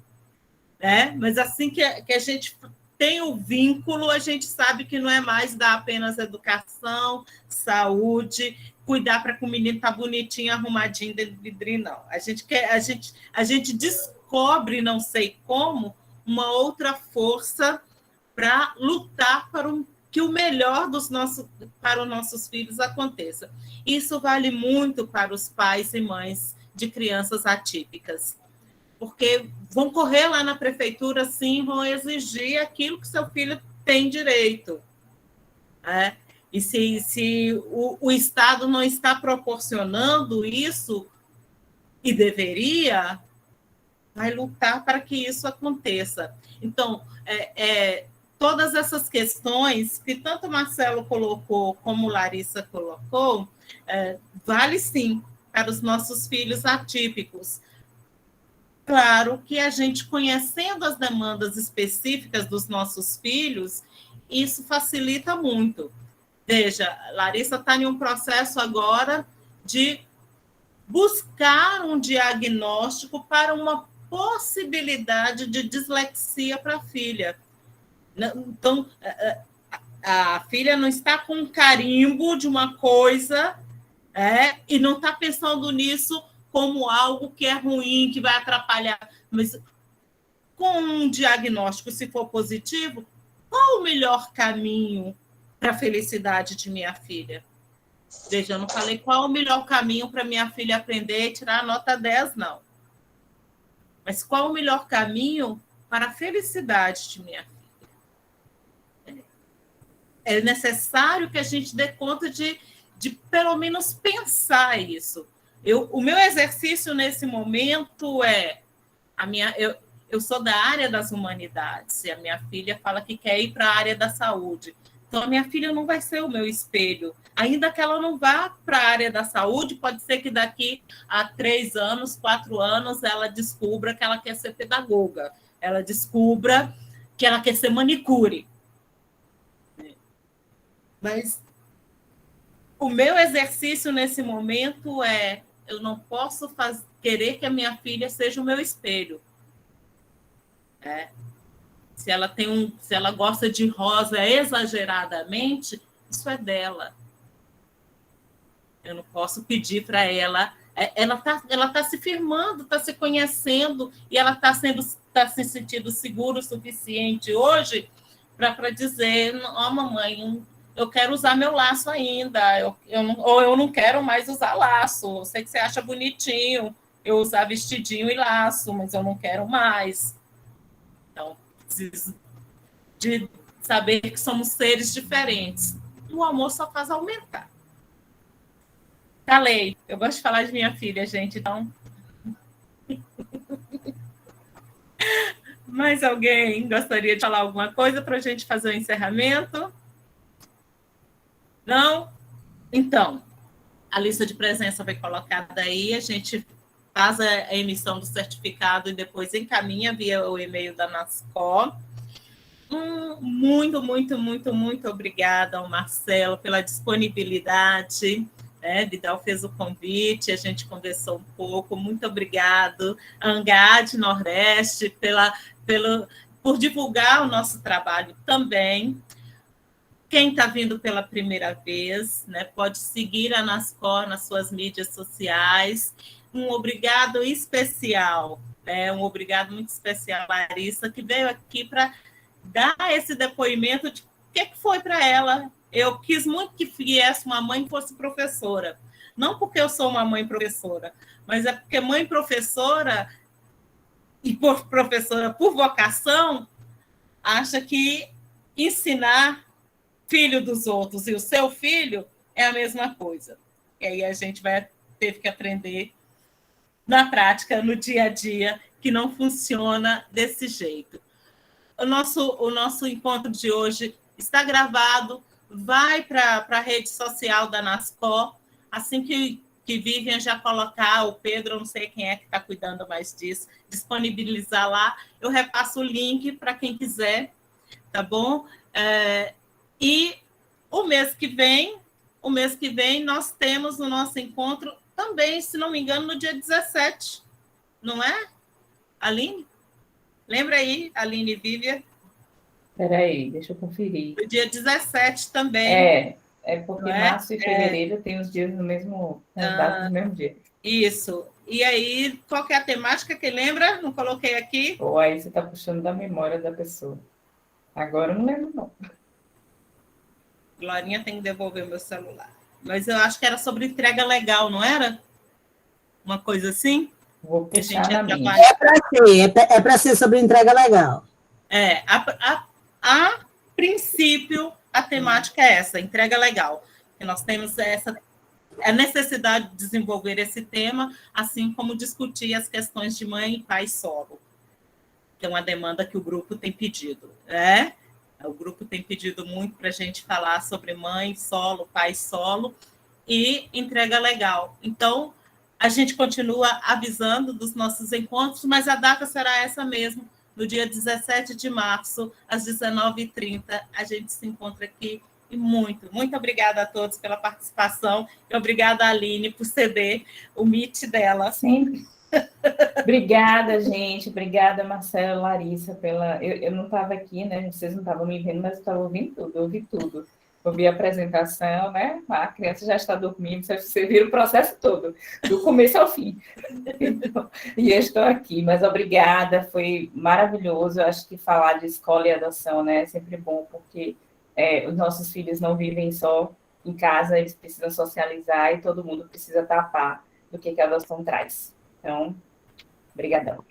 S1: né? Mas assim que a gente tem o vínculo, a gente sabe que não é mais dar apenas educação, saúde, cuidar para que o menino está bonitinho, arrumadinho dentro do vidrinho, não. A gente descobre, não sei como, uma outra força para lutar que o melhor para os nossos filhos aconteça. Isso vale muito para os pais e mães de crianças atípicas, porque vão correr lá na prefeitura, sim, vão exigir aquilo que seu filho tem direito. E se o Estado não está proporcionando isso, e deveria, vai lutar para que isso aconteça. Então, todas essas questões que tanto Marcelo colocou como Larissa colocou, vale sim para os nossos filhos atípicos. Claro que a gente, conhecendo as demandas específicas dos nossos filhos, isso facilita muito. Veja, Larissa está em um processo agora de buscar um diagnóstico para uma possibilidade de dislexia para a filha. Então, a filha não está com um carimbo de uma coisa e não está pensando nisso como algo que é ruim, que vai atrapalhar. Mas com um diagnóstico, se for positivo, qual o melhor caminho para a felicidade de minha filha? Veja, eu não falei qual o melhor caminho para minha filha aprender e tirar a nota 10, não. Mas qual o melhor caminho para a felicidade de minha filha? É necessário que a gente dê conta de pelo menos pensar isso. O meu exercício nesse momento é eu sou da área das humanidades e a minha filha fala que quer ir para a área da saúde. Então, a minha filha não vai ser o meu espelho. Ainda que ela não vá para a área da saúde, pode ser que daqui a 3 anos, 4 anos, ela descubra que ela quer ser pedagoga. Ela descubra que ela quer ser manicure. Mas o meu exercício nesse momento é: eu não posso querer que a minha filha seja o meu espelho. Se ela gosta de rosa exageradamente, isso é dela. Eu não posso pedir para ela. Ela tá se firmando, está se conhecendo, e ela está se sentindo segura o suficiente hoje para dizer: ó, mamãe, eu quero usar meu laço ainda, ou eu não quero mais usar laço. Eu sei que você acha bonitinho eu usar vestidinho e laço, mas eu não quero mais. Então, preciso de saber que somos seres diferentes. O amor só faz aumentar. Calei. Eu gosto de falar de minha filha, gente, então... Mais alguém gostaria de falar alguma coisa para a gente fazer o encerramento? Não? Então, a lista de presença foi colocada aí, a gente faz a emissão do certificado e depois encaminha via o e-mail da NASCO. Muito, muito, muito, muito obrigada ao Marcelo pela disponibilidade. Vidal fez o convite, a gente conversou um pouco. Muito obrigado, Angad Nordeste, por divulgar o nosso trabalho também. Quem está vindo pela primeira vez, pode seguir a NASCO nas suas mídias sociais. Um obrigado especial, um obrigado muito especial a Larissa, que veio aqui para dar esse depoimento de o que foi para ela. Eu quis muito que viesse uma mãe que fosse professora. Não porque eu sou uma mãe professora, mas é porque mãe professora e professora por vocação acha que ensinar filho dos outros e o seu filho é a mesma coisa. E aí a gente vai ter que aprender na prática, no dia a dia, que não funciona desse jeito. O nosso encontro de hoje está gravado, vai para a rede social da NASCO, assim que Vivian já colocar, o Pedro, eu não sei quem é que está cuidando mais disso, disponibilizar lá, eu repasso o link para quem quiser, tá bom? E o mês que vem nós temos o nosso encontro também, se não me engano, no dia 17, não é, Aline? Lembra aí, Aline e Vivian?
S6: Espera aí, deixa eu conferir.
S1: No dia 17 também.
S6: Porque março e fevereiro tem os dias no mesmo, data no mesmo dia.
S1: Isso. E aí, qual que é a temática que lembra? Não coloquei aqui.
S6: Ou aí você está puxando da memória da pessoa. Agora eu não lembro, não.
S1: Glorinha tem que devolver o meu celular. Mas eu acho que era sobre entrega legal, não era? Uma coisa assim?
S6: Vou puxar na minha.
S4: É para ser sobre entrega legal.
S1: A princípio, a temática é essa, entrega legal. E nós temos a necessidade de desenvolver esse tema, assim como discutir as questões de mãe e pai solo, que é uma demanda que o grupo tem pedido. O grupo tem pedido muito para a gente falar sobre mãe solo, pai solo e entrega legal. Então, a gente continua avisando dos nossos encontros, mas a data será essa mesmo, no dia 17 de março, às 19h30, a gente se encontra aqui. E muito obrigada a todos pela participação e obrigada, Aline, por ceder o Meet dela.
S6: Sempre. Obrigada, gente. Obrigada, Marcelo, Larissa, Eu não estava aqui, né? Vocês não estavam me vendo, mas eu estava ouvindo tudo, eu ouvi tudo. Ouvi a apresentação, né? A criança já está dormindo, você vira o processo todo, do começo ao fim. Então, e eu estou aqui, mas obrigada, foi maravilhoso. Eu acho que falar de escola e adoção, né, é sempre bom, porque os nossos filhos não vivem só em casa, eles precisam socializar e todo mundo precisa estar a par do que a adoção traz. Então, brigadão.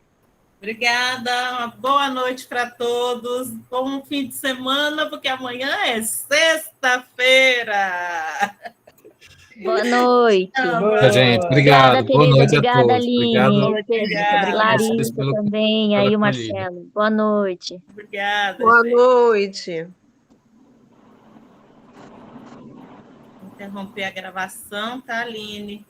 S1: Obrigada, uma boa noite para todos. Bom fim de semana, porque amanhã é sexta-feira.
S8: Boa noite.
S2: Gente,
S8: Obrigada,
S2: obrigado. Boa
S8: Tereza.
S2: noite a
S8: Obrigada,
S2: todos.
S8: Aline.
S1: Obrigada.
S8: Larissa
S2: Pela
S8: também, aí o
S2: companhia.
S8: Marcelo. Boa noite.
S1: Obrigada.
S9: Boa
S1: gente.
S9: noite.
S1: Interromper a gravação, tá, Aline?